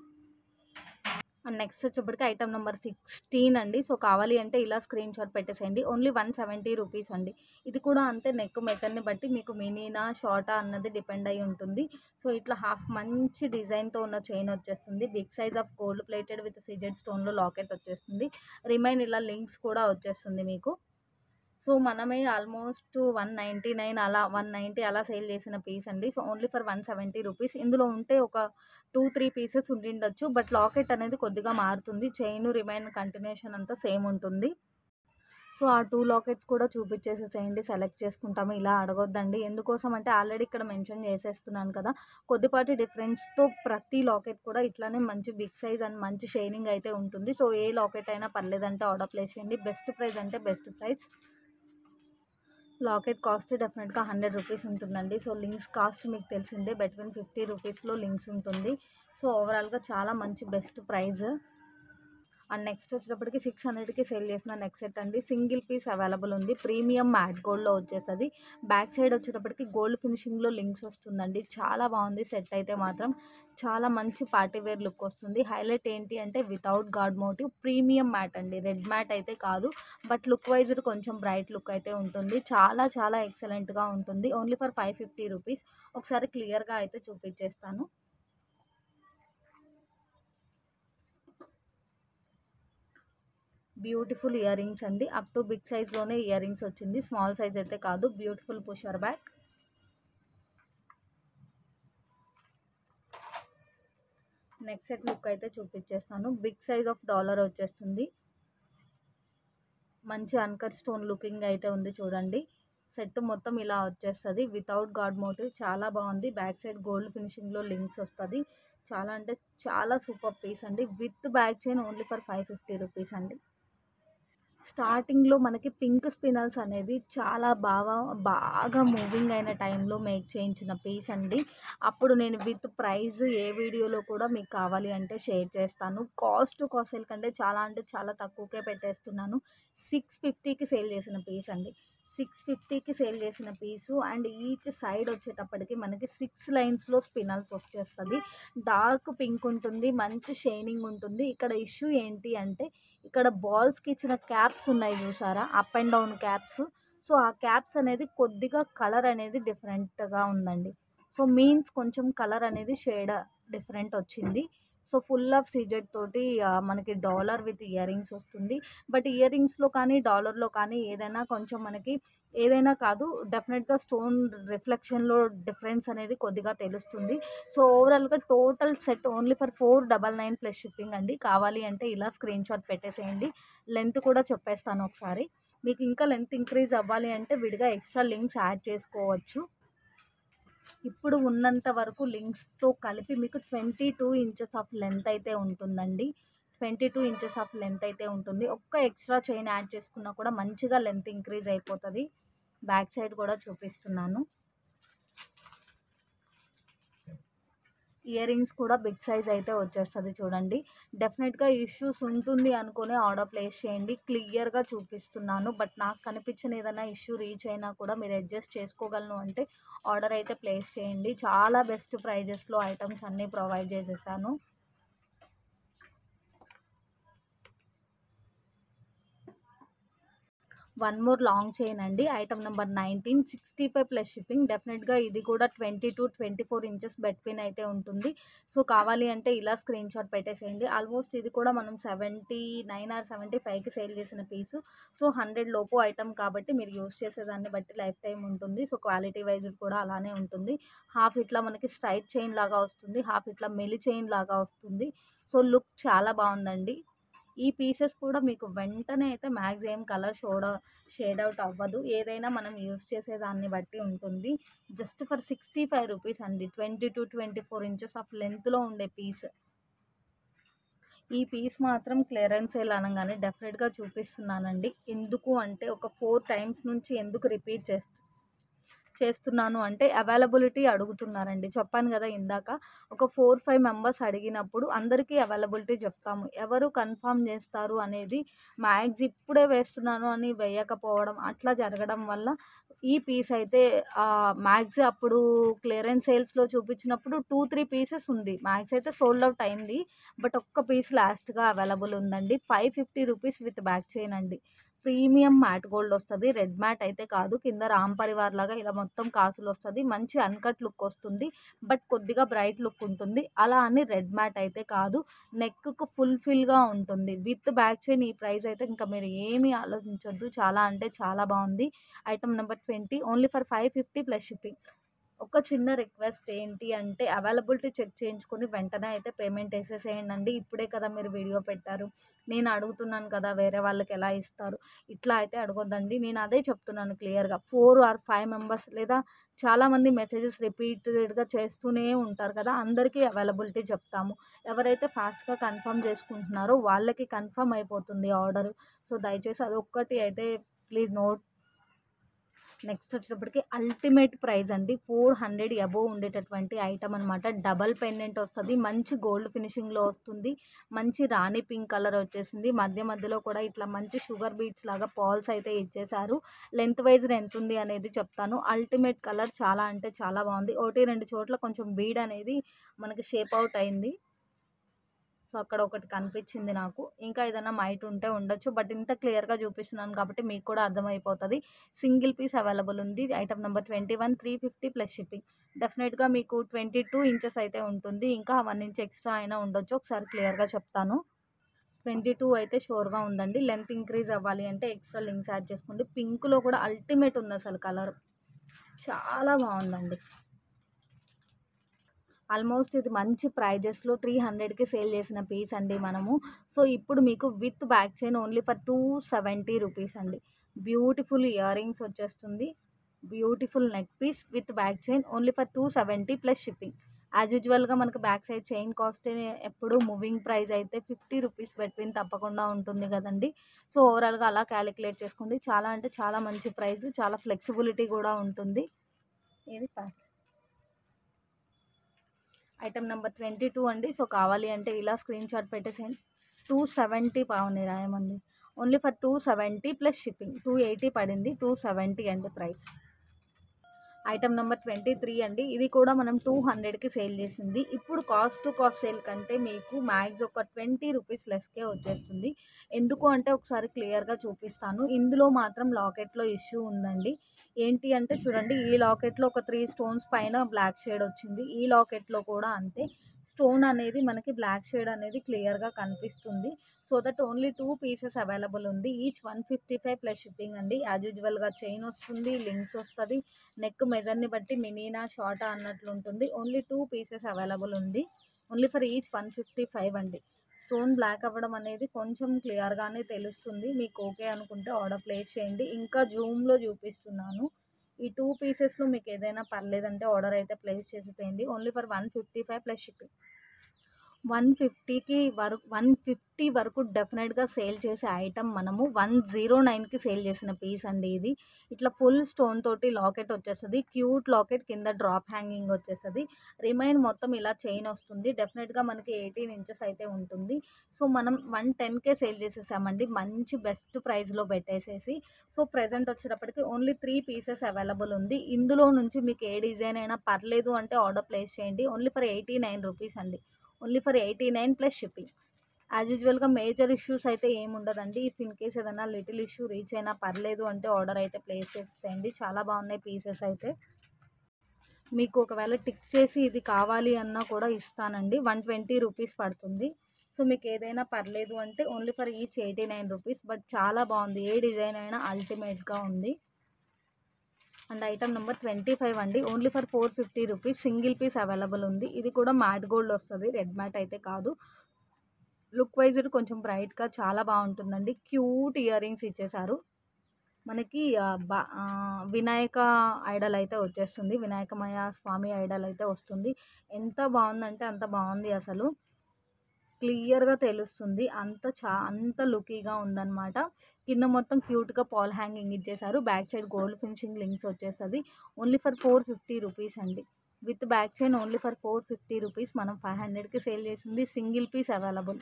అండ్ నెక్స్ట్ వచ్చేప్పటికి ఐటమ్ నెంబర్ 16 అండి. సో, కావాలి అంటే ఇలా స్క్రీన్ షాట్ పెట్టేసేయండి. ఓన్లీ 170 రూపీస్ అండి. ఇది కూడా అంతే, నెక్ మెథడ్‌ని బట్టి మీకు మినీనా, షార్టా అన్నది డిపెండ్ అయ్యి ఉంటుంది. సో, ఇట్లా హాఫ్ మంచి డిజైన్‌తో ఉన్న చైన్ వచ్చేస్తుంది. Big size of gold plated with CZ స్టోన్‌లో లాకెట్ వచ్చేస్తుంది. రిమైన్ ఇలా లింక్స్ కూడా వచ్చేస్తుంది మీకు. సో, మనమే ఆల్మోస్ట్ 199 అలా 190 అలా సేల్ చేసిన పీస్ అండి. So, only for 170 rupees. ఇందులో ఉంటే ఒక 2, 3 పీసెస్ ఉండిండొచ్చు. బట్ లాకెట్ అనేది కొద్దిగా మారుతుంది. చైను రిమైన్ కంటిన్యూషన్ అంతా సేమ్ ఉంటుంది. సో, ఆ 2 లాకెట్స్ కూడా చూపిచ్చేసేసేయండి. సెలెక్ట్ చేసుకుంటాము. ఇలా అడగొద్దండి. ఎందుకోసం అంటే ఆల్రెడీ ఇక్కడ మెన్షన్ చేసేస్తున్నాను కదా! కొద్దిపాటి డిఫరెన్స్‌తో ప్రతి లాకెట్ కూడా ఇట్లానే మంచి బిగ్ సైజ్ అండ్ మంచి షైనింగ్ అయితే ఉంటుంది. సో, ఏ లాకెట్ అయినా పర్లేదంటే ఆర్డర్ ప్లేస్ చేయండి. బెస్ట్ ప్రైస్ అంటే బెస్ట్ ప్రైస్. లాకెట్ కాస్ట్ డెఫినెట్‌గా 100 రూపీస్ ఉంటుందండి. సో, లింక్స్ కాస్ట్ మీకు తెలిసిందే. బిట్వీన్ 50 రూపీస్‌లో లింక్స్ ఉంటుంది. సో, ఓవరాల్‌గా చాలా మంచి బెస్ట్ ప్రైస్. అండ్ నెక్స్ట్ వచ్చేటప్పటికి 600కి సేల్ చేసిన నెక్ సెట్ అండి. సింగిల్ పీస్ అవైలబుల్ ఉంది. ప్రీమియం మ్యాట్ గోల్డ్‌లో వచ్చేస్తది. బ్యాక్ సైడ్ వచ్చేటప్పటికి గోల్డ్ ఫినిషింగ్‌లో లింక్స్ వస్తుందండి. చాలా బాగుంది సెట్ అయితే మాత్రం. చాలా మంచి పార్టీ వేర్ లుక్ వస్తుంది. హైలైట్ ఏంటి అంటే without god motive premium matte అండి. రెడ్ మ్యాట్ అయితే కాదు. బట్ లుక్ వైజ్డ్ కొంచెం బ్రైట్ లుక్ అయితే ఉంటుంది. చాలా చాలా ఎక్సలెంట్‌గా ఉంటుంది. Only for 550 rupees. ఒకసారి క్లియర్‌గా అయితే చూపించేస్తాను. బ్యూటిఫుల్ ఇయర్ రింగ్స్ అండి. అప్ టు బిగ్ సైజ్‌లోనే ఇయర్ రింగ్స్ వచ్చింది. స్మాల్ సైజ్ అయితే కాదు. Beautiful pusher back. Neck set look అయితే చూపించేస్తాను. బిగ్ సైజ్ ఆఫ్ డాలర్ వచ్చేస్తుంది. మంచి అన్కట్ స్టోన్ లుకింగ్ అయితే ఉంది చూడండి. సెట్ మొత్తం ఇలా వచ్చేస్తది. వితౌట్ గాడ్ మోటివ్ చాలా బాగుంది. బ్యాక్ సైడ్ గోల్డ్ ఫినిషింగ్‌లో లింక్స్ వస్తది. చాలా అంటే చాలా సూపర్ పీస్ అండి. With back chain only for 550 rupees అండి. స్టార్టింగ్‌లో మనకి పింక్ స్పినల్స్ అనేది చాలా బాగా మూవింగ్ అయిన టైంలో మేక్ చేయించిన పీస్ అండి. అప్పుడు నేను విత్ ప్రైస్ ఏ వీడియోలో కూడా మీకు కావాలి అంటే షేర్ చేస్తాను. కాస్ట్ టు కాస్ట్ కంటే చాలా అంటే చాలా తక్కువకే పెట్టేస్తున్నాను. 650కి సేల్ చేసిన పీస్ అండి. 650కి సేల్ చేసిన పీసు అండ్ ఈచ్ సైడ్ వచ్చేటప్పటికి మనకి 6 లైన్స్‌లో స్పినల్స్ వచ్చేస్తది. డార్క్ పింక్ ఉంటుంది. మంచి షైనింగ్ ఉంటుంది. ఇక్కడ ఇష్యూ ఏంటి అంటే ఇక్కడ బాల్స్‌కి ఇచ్చిన క్యాప్స్ ఉన్నాయి చూసారా? Up and down caps. So, ఆ క్యాప్స్ అనేది కొద్దిగా కలర్ అనేది డిఫరెంట్‌గా ఉందండి. సో, మీన్స్ కొంచెం కలర్ అనేది షేడ్ డిఫరెంట్ వచ్చింది. సో, ఫుల్ ఆఫ్ సీజెడ్ తోటి మనకి డాలర్ విత్ ఇయర్ రింగ్స్ వస్తుంది. బట్ ఇయర్ రింగ్స్‌లో కానీ, డాలర్‌లో కానీ ఏదైనా కొంచెం మనకి ఏదైనా కాదు డెఫినెట్‌గా స్టోన్ రిఫ్లెక్షన్‌లో డిఫరెన్స్ అనేది కొద్దిగా తెలుస్తుంది. సో, ఓవరాల్‌గా total set only for 499 plus shipping అండి. కావాలి అంటే ఇలా స్క్రీన్ షాట్ పెట్టేసేయండి. లెంత్ కూడా చెప్పేస్తాను ఒకసారి. మీకు ఇంకా లెంత్ ఇంక్రీజ్ అవ్వాలి అంటే విడిగా ఎక్స్ట్రా లింక్స్ యాడ్ చేసుకోవచ్చు. ఇప్పుడు ఉన్నంత వరకు లింక్స్‌తో కలిపి మీకు 22 ఇంచెస్ ఆఫ్ లెంత్ అయితే ఉంటుందండి. 22 ఇంచెస్ ఆఫ్ లెంత్ అయితే ఉంటుంది. ఒక్క ఎక్స్ట్రా చైన్ యాడ్ చేసుకున్నా కూడా మంచిగా లెంత్ ఇంక్రీజ్ అయిపోతది. బ్యాక్ సైడ్ కూడా చూపిస్తున్నాను. ఇయర్ రింగ్స్ కూడా బిగ్ సైజ్ అయితే వచ్చేస్తది చూడండి. డెఫినెట్‌గా ఇష్యూస్ ఉంటుంది అనుకునే ఆర్డర్ ప్లేస్ చేయండి. క్లియర్‌గా చూపిస్తున్నాను. బట్ నాకు కనిపించిన ఏదైనా ఇష్యూ రీచ్ అయినా కూడా మీరు అడ్జస్ట్ చేసుకోగలను అంటే ఆర్డర్ అయితే ప్లేస్ చేయండి. చాలా బెస్ట్ ప్రైజెస్‌లో ఐటెమ్స్ అన్నీ ప్రొవైడ్ చేసేసాను. వన్ మోర్ లాంగ్ చైన్ అండి. Item number 19 65 plus shipping. డెఫినెట్‌గా ఇది కూడా 20-24 ఇంచెస్ బెడ్ పిన్ అయితే ఉంటుంది. సో, కావాలి అంటే ఇలా స్క్రీన్ షాట్ పెట్టేసేయండి. ఆల్మోస్ట్ ఇది కూడా మనం 79 ఆర్ 75కి సేల్ చేసిన పీసు. సో, 100 లోపు ఐటమ్ కాబట్టి మీరు యూజ్ చేసేదాన్ని బట్టి లైఫ్ టైమ్ ఉంటుంది. సో, క్వాలిటీ వైజ్ కూడా అలానే ఉంటుంది. హాఫ్ ఇట్లా మనకి స్ట్రైట్ చైన్ లాగా వస్తుంది. హాఫ్ ఇట్లా మెలి చైన్ లాగా వస్తుంది. సో, లుక్ చాలా బాగుందండి. ఈ పీసెస్ కూడా మీకు వెంటనే అయితే మ్యాక్స్ ఏం కలర్ షేడ్ అవుట్ అవ్వదు. ఏదైనా మనం యూజ్ చేసేదాన్ని బట్టి ఉంటుంది. జస్ట్ ఫర్ 65 రూపీస్ అండి. 20-24 ఇంచెస్ ఆఫ్ లెంత్‌లో ఉండే పీస్. ఈ పీస్ మాత్రం క్లియరెన్స్ సేల్ అనంగానే డెఫినెట్‌గా చూపిస్తున్నానండి. ఎందుకు అంటే ఒక 4 టైమ్స్ నుంచి ఎందుకు రిపీట్ చేస్తున్నాను అంటే అవైలబిలిటీ అడుగుతున్నారండి. చెప్పాను గదా ఇందాక. ఒక 4, 5 మెంబర్స్ అడిగినప్పుడు అందరికీ అవైలబిలిటీ చెప్తాము. ఎవరు కన్ఫర్మ్ చేస్తారు అనేది ఇప్పుడే వేస్తున్నాను అని వేయకపోవడం అట్లా జరగడం వల్ల ఈ పీస్ అయితే అప్పుడు క్లియరెన్స్ సేల్స్‌లో చూపించినప్పుడు 2, 3 పీసెస్ ఉంది. అయితే సోల్డ్ ఔట్ అయింది. బట్ ఒక్క పీస్ లాస్ట్‌గా అవైలబుల్ ఉందండి. ₹550 విత్ బ్యాక్ చైన్ అండి. ప్రీమియం మ్యాట్ గోల్డ్ వస్తది. రెడ్ మ్యాట్ అయితే కాదు. కింద రామ్ పరివార్ లాగా ఇలా మొత్తం కాసులొస్తది. మంచి అన్‌కట్ లుక్ వస్తుంది. బట్ కొద్దిగా బ్రైట్ లుక్ ఉంటుంది. అలా అని రెడ్ మ్యాట్ అయితే కాదు. నెక్‌కు ఫుల్‌ఫిల్‌గా ఉంటుంది. విత్ బ్యాక్ చైన్ ఈ ప్రైస్ అయితే ఇంకా మీరు ఏమీ ఆలోచించొద్దు. చాలా అంటే చాలా బావుంది. Item number 20 only for 550 plus shipping. ఒక చిన్న రిక్వెస్ట్ ఏంటి అంటే అవైలబిలిటీ చెక్ చేయించుకొని వెంటనే అయితే పేమెంట్ ఏసేసేయండండి. ఇప్పుడే కదా మీరు వీడియో పెట్టారు. నేను అడుగుతున్నాను కదా! వేరే వాళ్ళకి ఎలా ఇస్తారు? ఇట్లా అయితే అడగొద్దండి. నేను అదే చెప్తున్నాను క్లియర్‌గా. 4 ఆర్ 5 మెంబర్స్ లేదా చాలామంది మెసేజెస్ రిపీటెడ్‌గా చేస్తూనే ఉంటారు కదా! అందరికీ అవైలబిలిటీ చెప్తాము. ఎవరైతే ఫాస్ట్‌గా కన్ఫర్మ్ చేసుకుంటున్నారో వాళ్ళకి కన్ఫర్మ్ అయిపోతుంది ఆర్డరు. సో, దయచేసి అదొక్కటి అయితే ప్లీజ్ నోట్. నెక్స్ట్ వచ్చేటప్పటికి అల్టిమేట్ ప్రైజ్ అండి. 400 అబోవ్ ఉండేటటువంటి ఐటమ్ అనమాట. డబల్ పెండెంట్ వస్తది. మంచి గోల్డ్ ఫినిషింగ్‌లో వస్తుంది. మంచి రాణి పింక్ కలర్ వచ్చేసింది. మధ్యలో కూడా ఇట్లా మంచి షుగర్ బీట్స్ లాగా పర్ల్స్ అయితే ఇచ్చేశారు. లెంత్ వైస్‌గా ఎంతుంది అనేది చెప్తాను. అల్టిమేట్ కలర్ చాలా అంటే చాలా బాగుంది. 1, 2 చోట్ల కొంచెం బీడ్ అనేది మనకి షేప్ అవుట్ అయింది. సో, అక్కడ ఒకటి కనిపించింది నాకు. ఇంకా ఏదైనా మైట్ ఉంటే ఉండొచ్చు. బట్ ఇంత క్లియర్‌గా చూపిస్తున్నాను కాబట్టి మీకు కూడా అర్థమైపోతది. సింగిల్ పీస్ అవైలబుల్ ఉంది. Item number 21 350 plus shipping. డెఫినెట్‌గా మీకు 22 ఇంచెస్ అయితే ఉంటుంది. ఇంకా 1 ఇంచ్ ఎక్స్‌ట్రా అయినా ఉండొచ్చు. ఒకసారి క్లియర్‌గా చెప్తాను. 22 అయితే షూర్‌గా ఉందండి. లెంత్ ఇంక్రీజ్ అవ్వాలి అంటే ఎక్స్‌ట్రా లింక్స్ యాడ్ చేసుకోండి. పింక్‌లో కూడా అల్టిమేట్ ఉందసలు కలర్. చాలా బావుందండి. ఆల్మోస్ట్ ఇది మంచి ప్రైజెస్‌లో 300కి సేల్ చేసిన పీస్ అండి మనము. సో, ఇప్పుడు మీకు with back chain only for ₹270 అండి. బ్యూటిఫుల్ ఇయర్ రింగ్స్ వచ్చేస్తుంది. Beautiful neck piece with back chain only for 270 plus shipping. As యూజువల్‌గా మనకు బ్యాక్ సైడ్ చైన్ కాస్ట్ ఎప్పుడు మూవింగ్ ప్రైస్ అయితే ₹50 బిట్వీన్ తప్పకుండా ఉంటుంది కదండీ. సో, ఓవరాల్‌గా అలా క్యాలిక్యులేట్ చేసుకోండి. చాలా అంటే చాలా మంచి ప్రైస్. చాలా ఫ్లెక్సిబిలిటీ కూడా ఉంటుంది. ఇది ఐటెమ్ నెంబర్ 22 అండి. సో, కావాలి అంటే ఇలా స్క్రీన్ షాట్ పెట్టేసేయండి. 270 పావని రాయమంది. Only for 270 plus shipping. 280 పడింది. 270 అండి ప్రైస్. ఐటెమ్ నెంబర్ 23 అండి. ఇది కూడా మనం 200కి సేల్ చేసింది. ఇప్పుడు కాస్ట్ టు కాస్ట్ సేల్ కంటే మీకు ఒక ₹20 లెస్‌కే వచ్చేస్తుంది. ఎందుకు అంటే ఒకసారి క్లియర్‌గా చూపిస్తాను. ఇందులో మాత్రం లాకెట్‌లో ఇష్యూ ఉందండి. ఏంటి అంటే చూడండి, ఈ లాకెట్‌లో ఒక 3 స్టోన్స్ పైన బ్లాక్ షేడ్ వచ్చింది. ఈ లాకెట్‌లో కూడా అంతే. స్టోన్ అనేది మనకి బ్లాక్ షేడ్ అనేది క్లియర్‌గా కనిపిస్తుంది. So that only 2 pieces available ఉంది. ఈచ్ 155 ప్లస్ షిప్పింగ్ అండి. యాజ్ యూజువల్‌గా చైన్ వస్తుంది, లింక్స్ వస్తది. నెక్ మెజర్‌ని బట్టి మినీనా, షార్టా అన్నట్లుంటుంది. ఓన్లీ 2 పీసెస్ అవైలబుల్ ఉంది. ఓన్లీ ఫర్ ఈచ్ 155 అండి. స్టోన్ బ్లాక్ అవ్వడం అనేది కొంచెం క్లియర్‌గానే తెలుస్తుంది. మీకు ఓకే అనుకుంటే ఆర్డర్ ప్లేస్ చేయండి. ఇంకా జూమ్‌లో చూపిస్తున్నాను. ఈ 2 పీసెస్‌లో మీకు ఏదైనా పర్లేదంటే ఆర్డర్ అయితే ప్లేస్ చేసేసేయండి. Only for 155 plus shipping. 150 వరకు డెఫినెట్‌గా సేల్ చేసే ఐటెమ్ మనము 109కి సేల్ చేసిన పీస్ అండి ఇది. ఇట్లా ఫుల్ స్టోన్ తోటి లాకెట్ వచ్చేస్తది. క్యూట్ లాకెట్ కింద డ్రాప్ హ్యాంగింగ్ వచ్చేస్తది. రిమైన్ మొత్తం ఇలా చైన్ వస్తుంది. డెఫినెట్‌గా మనకి 18 ఇంచెస్ అయితే ఉంటుంది. సో, మనం 110కే సేల్ చేసేసామండి. మంచి బెస్ట్ ప్రైస్‌లో పెట్టేసేసి. సో, ప్రెజెంట్ వచ్చేటప్పటికి ఓన్లీ 3 పీసెస్ అవైలబుల్ ఉంది. ఇందులో నుంచి మీకు ఏ డిజైన్ అయినా పర్లేదు అంటే ఆర్డర్ ప్లేస్ చేయండి. ఓన్లీ ఫర్ ₹89 అండి. Only for 89 plus shipping. As యూజువల్‌గా మేజర్ ఇష్యూస్ అయితే ఏముండదండి. ఇఫ్ ఇన్ కేస్ ఏదైనా లిటిల్ ఇష్యూ రీచ్ అయినా పర్లేదు అంటే ఆర్డర్ అయితే ప్లేస్ చేసేసేయండి. చాలా బాగున్నాయి పీసెస్ అయితే. మీకు ఒకవేళ టిక్ చేసి ఇది కావాలి అన్నా కూడా ఇస్తానండి. ₹120 పడుతుంది. సో, మీకు ఏదైనా పర్లేదు అంటే ఓన్లీ ఫర్ ఈచ్ ₹89. బట్ చాలా బాగుంది. ఏ డిజైన్ అయినా అల్టిమేట్‌గా ఉంది. అండ్ ఐటమ్ నెంబర్ 25 అండి. Only for ₹450 single piece available ఉంది. ఇది కూడా మ్యాట్ గోల్డ్ వస్తది. రెడ్ మ్యాట్ అయితే కాదు. లుక్ వైజ్ కొంచెం బ్రైట్‌గా చాలా బాగుంటుందండి. క్యూట్ ఇయర్ రింగ్స్ ఇచ్చేశారు. మనకి వినాయక ఐడల్ అయితే వచ్చేస్తుంది. వినాయకమయ స్వామి ఐడల్ అయితే వస్తుంది. ఎంత బాగుందంటే అంత బాగుంది అసలు. క్లియర్‌గా తెలుస్తుంది. అంత లుకీగా ఉందనమాట. కింద మొత్తం క్యూట్‌గా పాల్ హ్యాంగింగ్ ఇచ్చేసారు. Back side gold finishing links వచ్చేస్తది. ఓన్లీ ఫర్ 450 రూపీస్ అండి. With back chain only for 450 rupees. మనం 500కి సేల్ చేసింది. Single piece available.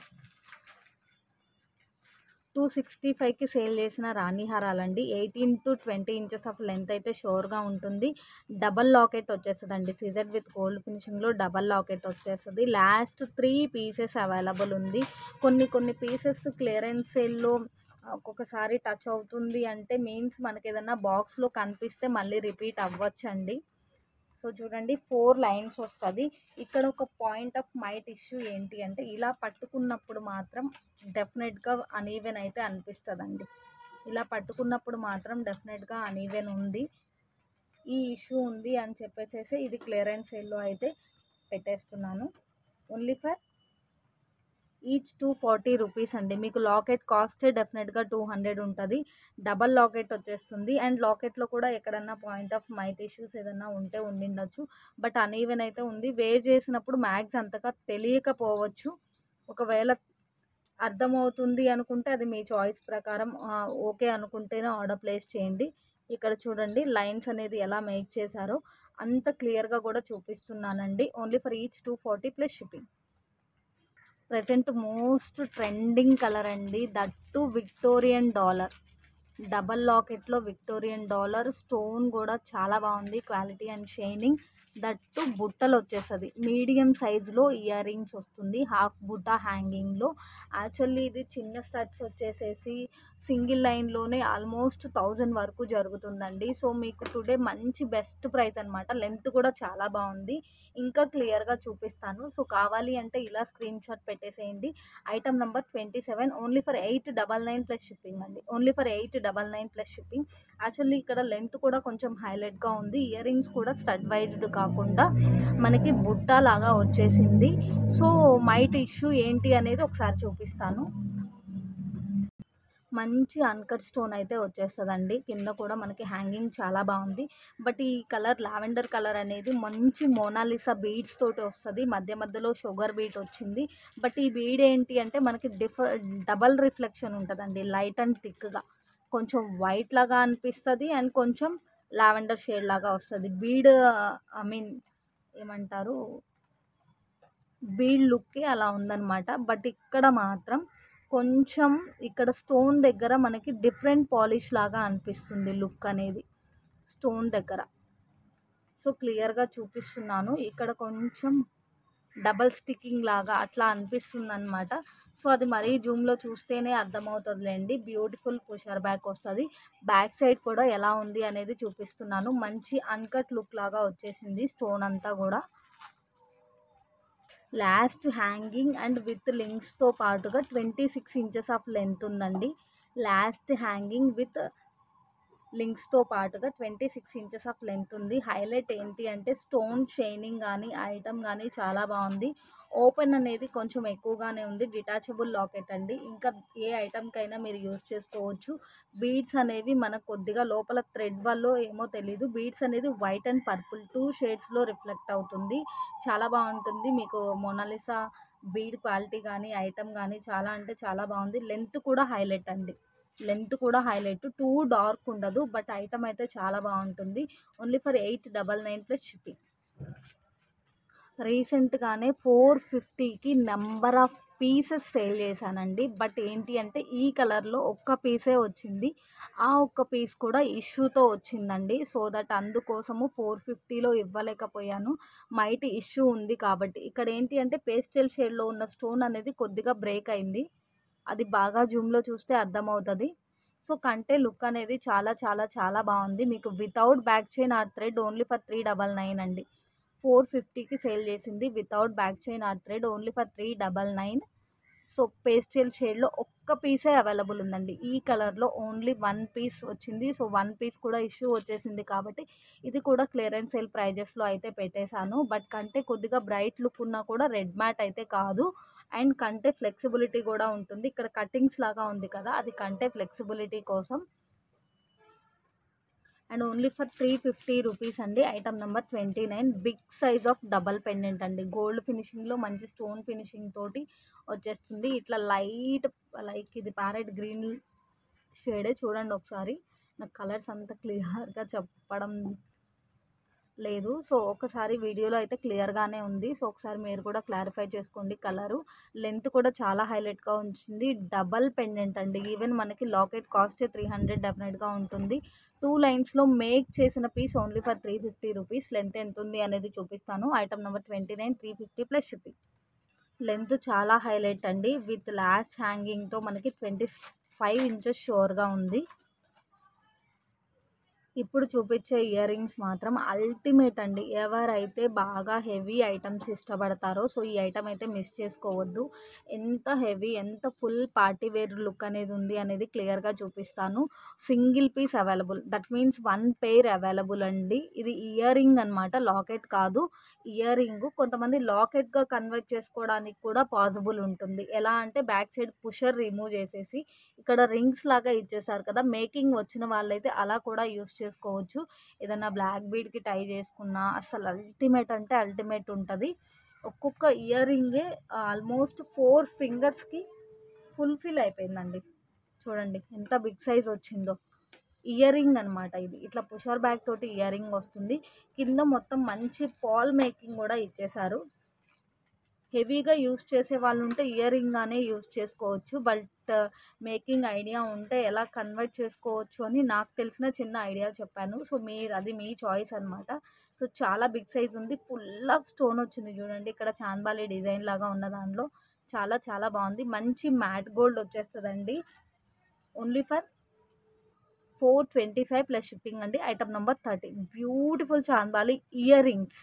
265కి సేల్ చేసిన రాణి హారాలండి. 18-20 ఇంచెస్ ఆఫ్ లెంత్ అయితే షూర్‌గా ఉంటుంది. డబల్ లాకెట్ వచ్చేస్తదండి. సిజర్ విత్ గోల్డ్ ఫినిషింగ్‌లో డబల్ లాకెట్ వచ్చేస్తది. లాస్ట్ 3 పీసెస్ అవైలబుల్ ఉంది. కొన్ని పీసెస్ క్లియరెన్స్ సేల్‌లో ఒక్కొక్కసారి టచ్ అవుతుంది అంటే మీన్స్ మనకేదన్నా బాక్స్‌లో కనిపిస్తే మళ్ళీ రిపీట్ అవ్వచ్చండి. సో చూడండి 4 లైన్స్ వస్తది. ఇక్కడ ఒక పాయింట్ ఆఫ్ మైట్ ఇష్యూ ఏంటి అంటే ఇలా పట్టుకున్నప్పుడు మాత్రం డెఫినెట్‌గా అనీవెన్ అయితే అనిపిస్తదండి. ఇలా పట్టుకున్నప్పుడు మాత్రం డెఫినెట్‌గా అనీవెన్ ఉంది. ఈ ఇష్యూ ఉంది అని చెప్పేసేసి ఇది క్లియరెన్స్ సేల్‌లో అయితే పెట్టేస్తున్నాను. ఓన్లీ ఫర్ ఈచ్ 240 రూపీస్ అండి. మీకు లాకెట్ కాస్టే డెఫినెట్‌గా 200 ఉంటది. డబల్ లాకెట్ వచ్చేస్తుంది. అండ్ లాకెట్‌లో కూడా ఎక్కడన్నా పాయింట్ ఆఫ్ మైట్ ఇష్యూస్ ఏదన్నా ఉంటే ఉండిండొచ్చు. బట్ అనీవెన్ అయితే ఉంది. వేర్ చేసినప్పుడు మ్యాగ్స్ అంతగా తెలియకపోవచ్చు. ఒకవేళ అర్థమవుతుంది అనుకుంటే అది మీ చాయిస్ ప్రకారం ఓకే అనుకుంటేనే ఆర్డర్ ప్లేస్ చేయండి. ఇక్కడ చూడండి లైన్స్ అనేది ఎలా మేక్ చేశారో అంత క్లియర్‌గా కూడా చూపిస్తున్నానండి. Only for each 240 plus shipping. Present most trending colour అండి. That too Victorian dollar. Double లాకెట్‌లో విక్టోరియన్ డాలర్ స్టోన్ కూడా చాలా బాగుంది. Quality and shining. That too బుట్టలొచ్చేస్తది. మీడియం సైజులో ఇయర్ రింగ్స్ వస్తుంది. హాఫ్ బుట్ట హ్యాంగింగ్‌లో. యాక్చువల్లీ ఇది చిన్న స్టడ్స్ వచ్చేసేసి సింగిల్ లైన్‌లోనే ఆల్మోస్ట్ 1000 వరకు జరుగుతుందండి. సో మీకు టుడే మంచి బెస్ట్ ప్రైస్ అనమాట. లెంత్ కూడా చాలా బాగుంది. ఇంకా క్లియర్‌గా చూపిస్తాను. సో కావాలి అంటే ఇలా స్క్రీన్‌షాట్ పెట్టేసేయండి. Item number 27 only for 899 plus shipping అండి. Only for 899 plus shipping. Actually ఇక్కడ లెంత్ కూడా కొంచెం హైలైట్‌గా ఉంది. ఇయర్ రింగ్స్ కూడా స్టడ్ వైజ్డ్ కాకుండా మనకి బుట్ట లాగా వచ్చేసింది. సో మైట్ ఇష్యూ ఏంటి అనేది ఒకసారి చూపిస్తాను. మంచి అన్కట్ స్టోన్ అయితే వచ్చేస్తదండి. కింద కూడా మనకి హ్యాంగింగ్ చాలా బాగుంది. బట్ ఈ కలర్ లావెండర్ కలర్ అనేది మంచి మోనాలిసా బీడ్స్ తోటి వస్తది. మధ్య మధ్యలో షుగర్ బీట్ వచ్చింది. బట్ ఈ బీడ్ ఏంటి అంటే మనకి డబల్ రిఫ్లెక్షన్ ఉంటదండి. లైట్ అండ్ థిక్‌గా. కొంచెం వైట్ లాగా అనిపిస్తది. అండ్ కొంచెం లావెండర్ షేడ్ లాగా వస్తది. బీడ్ ఐ మీన్ ఏమంటారు? బీడ్ లుక్కే అలా ఉందనమాట. బట్ ఇక్కడ మాత్రం కొంచెం ఇక్కడ స్టోన్ దగ్గర మనకి డిఫరెంట్ పాలిష్ లాగా అనిపిస్తుంది లుక్ అనేది స్టోన్ దగ్గర. సో క్లియర్‌గా చూపిస్తున్నాను. ఇక్కడ కొంచెం డబల్ స్టిక్కింగ్ లాగా అట్లా అనిపిస్తుందనమాట. సో అది మరీ జూమ్‌లో చూస్తేనే అర్థమవుతదిలెండి. బ్యూటిఫుల్ పుషర్ బ్యాక్ వస్తది. బ్యాక్ సైడ్ కూడా ఎలా ఉంది అనేది చూపిస్తున్నాను. మంచి అన్‌కట్ లుక్ లాగా వచ్చేసింది స్టోన్ అంతా గూడా. లాస్ట్ హ్యాంగింగ్ అండ్ విత్ లింక్స్‌తో పాటుగా 26 ఇంచెస్ ఆఫ్ లెంత్ ఉందండి. లాస్ట్ హ్యాంగింగ్ విత్ లింక్స్‌తో పాటుగా 26 ఇంచెస్ ఆఫ్ లెంత్ ఉంది. హైలైట్ ఏంటి అంటే స్టోన్ షైనింగ్ గానీ, ఐటమ్ గానీ చాలా బాగుంది. ఓపెన్ అనేది కొంచెం ఎక్కువగానే ఉంది. డిటాచబుల్ లాకెట్ అండి. ఇంకా ఏ ఐటమ్‌కైనా మీరు యూజ్ చేసుకోవచ్చు. బీడ్స్ అనేవి మనకు కొద్దిగా లోపల థ్రెడ్ వల్లో ఏమో తెలీదు. బీడ్స్ అనేది వైట్ అండ్ పర్పుల్ 2 షేడ్స్‌లో రిఫ్లెక్ట్ అవుతుంది. చాలా బాగుంటుంది. మీకు మోనాలిసా బీడ్ క్వాలిటీ గానీ, ఐటమ్ గానీ చాలా అంటే చాలా బాగుంది. లెంత్ కూడా హైలైట్ అండి. లెంత్ కూడా హైలైట్. టూ డార్క్ ఉండదు. బట్ ఐటమ్ అయితే చాలా బాగుంటుంది. Only for 899 plus shipping. రీసెంట్‌గానే 450కి నంబర్ ఆఫ్ పీసెస్ సేల్ చేశానండి. బట్ ఏంటి అంటే ఈ కలర్‌లో ఒక్క పీసే వచ్చింది. ఆ ఒక్క పీస్ కూడా ఇష్యూతో వచ్చిందండి. సో దట్ అందుకోసము 450లో ఇవ్వలేకపోయాను. మైట్ ఇష్యూ ఉంది కాబట్టి. ఇక్కడ ఏంటి అంటే పేస్టల్ షేడ్‌లో ఉన్న స్టోన్ అనేది కొద్దిగా బ్రేక్ అయింది. అది బాగా జూమ్‌లో చూస్తే అర్థమవుతది. సో కంటే లుక్ అనేది చాలా చాలా చాలా బాగుంది. మీకు without back chain are thread only for 399 అండి. 450కి సేల్ చేసింది without back chain are thread only for 399. So pastel షేడ్‌లో ఒక్క పీసే అవైలబుల్ ఉందండి. ఈ కలర్‌లో ఓన్లీ 1 పీస్ వచ్చింది. సో 1 పీస్ కూడా ఇష్యూ వచ్చేసింది కాబట్టి ఇది కూడా క్లియరెన్స్ సేల్ ప్రైజెస్‌లో అయితే పెట్టేశాను. బట్ కంటే కొద్దిగా బ్రైట్ లుక్ ఉన్నా కూడా రెడ్ మ్యాట్ అయితే కాదు. అండ్ కంటే ఫ్లెక్సిబిలిటీ కూడా ఉంటుంది. ఇక్కడ కటింగ్స్ లాగా ఉంది కదా! అది కంటే ఫ్లెక్సిబిలిటీ కోసం. అండ్ ఓన్లీ ఫర్ 350 రూపీస్ అండి. Item number 29 big size of double pendant అండి. గోల్డ్ ఫినిషింగ్లో మంచి స్టోన్ ఫినిషింగ్ తోటి వచ్చేస్తుంది. ఇట్లా లైక్ ఇది ప్యారెట్ గ్రీన్ షేడే చూడండి ఒకసారి. నాకు కలర్స్ అంత క్లియర్గా చెప్పడం లేదు. సో ఒకసారి వీడియోలో అయితే క్లియర్గానే ఉంది. సో ఒకసారి మీరు కూడా క్లారిఫై చేసుకోండి. కలరు లెంత్ కూడా చాలా హైలైట్గా ఉంచింది. డబల్ పెండెంట్ అండి. ఈవెన్ మనకి లాకెట్ కాస్ట్ 300 డెఫినెట్గా ఉంటుంది. 2 లైన్స్లో మేక్ చేసిన piece only for 350 rupees. Length ఎంత ఉంది అనేది చూపిస్తాను. Item number 29 350 plus shipping. Length చాలా హైలైట్ అండి. విత్ లాస్ట్ హ్యాంగింగ్తో మనకి 25 ఇంచెస్ షోర్గా ఉంది. ఇప్పుడు చూపించే ఇయర్ రింగ్స్ మాత్రం అల్టిమేట్ అండి. ఎవరైతే బాగా హెవీ ఐటమ్స్ ఇష్టపడతారో సో ఈ ఐటమ్ అయితే మిస్ చేసుకోవద్దు. ఎంత హెవీ, ఎంత ఫుల్ పార్టీ వేర్ లుక్ అనేది ఉంది అనేది క్లియర్గా చూపిస్తాను. Single piece available, that means 1 pair available అండి. ఇది ఇయర్ రింగ్ అనమాట, లాకెట్ కాదు. ఇయర్ రింగ్ కొంతమంది లాకెట్గా కన్వర్ట్ చేసుకోవడానికి కూడా పాసిబుల్ ఉంటుంది. ఎలా అంటే బ్యాక్ సైడ్ పుషర్ రిమూవ్ చేసేసి ఇక్కడ రింగ్స్ లాగా ఇచ్చేసారు కదా, మేకింగ్ వచ్చిన వాళ్ళైతే అలా కూడా యూస్ చేసుకోవచ్చు. ఏదైనా బ్లాక్ బీడ్కి టై చేసుకున్నా అసలు అల్టిమేట్ అంటే అల్టిమేట్ ఉంటుంది. ఒక్కొక్క ఇయర్ రింగే ఆల్మోస్ట్ 4 ఫింగర్స్కి ఫుల్ఫిల్ అయిపోయిందండి. చూడండి ఎంత బిగ్ సైజ్ వచ్చిందో. ఇయర్ రింగ్ అనమాట ఇది. ఇట్లా పుషర్ బ్యాగ్ తోటి ఇయర్ రింగ్ వస్తుంది. కింద మొత్తం మంచి పాల్ మేకింగ్ కూడా ఇచ్చేసారు. హెవీగా యూస్ చేసే వాళ్ళు ఉంటే ఇయర్ రింగ్గానే యూస్ చేసుకోవచ్చు. బట్ మేకింగ్ ఐడియా ఉంటే ఎలా కన్వర్ట్ చేసుకోవచ్చు అని నాకు తెలిసిన చిన్న ఐడియా చెప్పాను. సో అది మీ చాయిస్ అనమాట. సో చాలా బిగ్ సైజ్ ఉంది. ఫుల్ ఆఫ్ స్టోన్ వచ్చింది చూడండి. ఇక్కడ చాంద్బాలి డిజైన్ లాగా ఉన్న దానిలో చాలా చాలా బాగుంది. మంచి మ్యాట్ గోల్డ్ వచ్చేస్తుందండి. ఓన్లీ ఫర్ 425 ప్లస్ షిప్పింగ్ అండి. Item number 30 beautiful chandbali ear rings.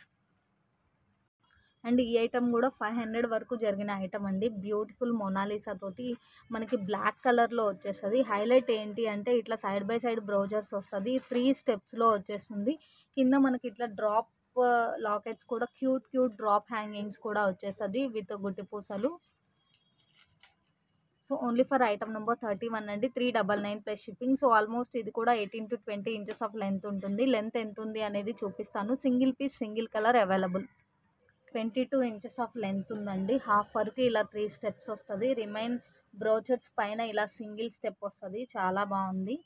And ఈ ఐటమ్ కూడా 500 వరకు జరిగిన ఐటమ్ అండి. బ్యూటిఫుల్ మొనాలిసా తోటి మనకి బ్లాక్ కలర్లో వచ్చేస్తుంది. హైలైట్ ఏంటి అంటే ఇట్లా సైడ్ బై సైడ్ బ్రౌజర్స్ వస్తుంది. 3 స్టెప్స్లో వచ్చేస్తుంది. కింద మనకి ఇట్లా డ్రాప్ లాకెట్స్ కూడా క్యూట్ డ్రాప్ హ్యాంగింగ్స్ కూడా వచ్చేస్తుంది విత్ గుట్టి పూసలు. So only for item number 31 అండి. 399 ప్లస్ షిప్పింగ్. సో ఆల్మోస్ట్ ఇది కూడా 18 to 20 ఇంచెస్ ఆఫ్ లెంత్ ఉంటుంది. లెంత్ ఎంత ఉంది అనేది చూపిస్తాను. Single piece single colour available. 22 inches of length ఉందండి. హాఫ్ వరకు ఇలా 3 స్టెప్స్ వస్తుంది. రిమైన్ బ్రోచర్స్ పైన ఇలా సింగిల్ స్టెప్ వస్తుంది. చాలా బాగుంది.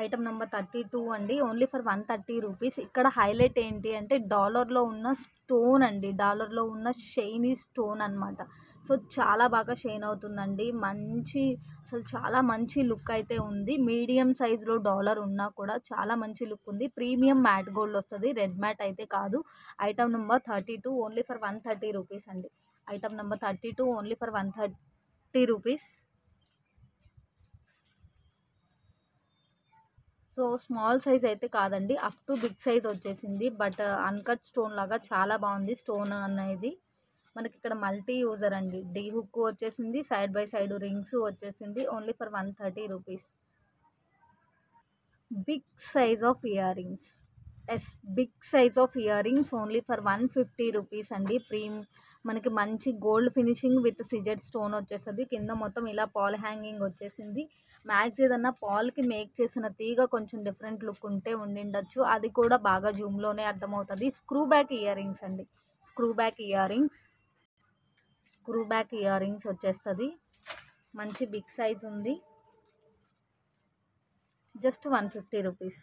ఐటమ్ నెంబర్ 32 అండి. Only for 130 rupees. ఇక్కడ హైలైట్ ఏంటి అంటే డాలర్లో ఉన్న స్టోన్ అండి. డాలర్లో ఉన్న షైనీ స్టోన్ అనమాట. సో చాలా బాగా షైన్ అవుతుందండి. అసలు చాలా మంచి లుక్ అయితే ఉంది. మీడియం సైజులో డాలర్ ఉన్నా కూడా చాలా మంచి లుక్ ఉంది. ప్రీమియం మ్యాట్ గోల్డ్ వస్తుంది, రెడ్ మ్యాట్ అయితే కాదు. Item number 32 only for 130 rupees అండి. Item number 32 only for 130 rupees. So small size అయితే కాదండి, అప్ టు బిగ్ సైజ్ వచ్చేసింది. బట్ అన్కట్ స్టోన్ లాగా చాలా బాగుంది స్టోన్ అనేది. మనకి ఇక్కడ మల్టీ యూజర్ అండి. డీ హుక్ వచ్చేసింది, సైడ్ బై సైడ్ రింగ్స్ వచ్చేసింది. Only for 130 rupees. Big size of ear rings. Yes, big size of ear rings only for 150 rupees అండి. మనకి మంచి gold finishing with CZ stone వచ్చేస్తుంది. కింద మొత్తం ఇలా పాల్ హ్యాంగింగ్ వచ్చేసింది. మ్యాక్స్ ఏదన్నా పాల్కి మేక్ చేసిన తీగ కొంచెం డిఫరెంట్ లుక్ ఉంటే ఉండిండొచ్చు. అది కూడా బాగా జూమ్లోనే అర్థమవుతుంది. స్క్రూ బ్యాక్ ఇయర్ రింగ్స్ అండి. స్క్రూ బ్యాక్ ఇయర్ రింగ్స్ వచ్చేస్తుంది. మంచి బిగ్ సైజ్ ఉంది. Just 150 rupees.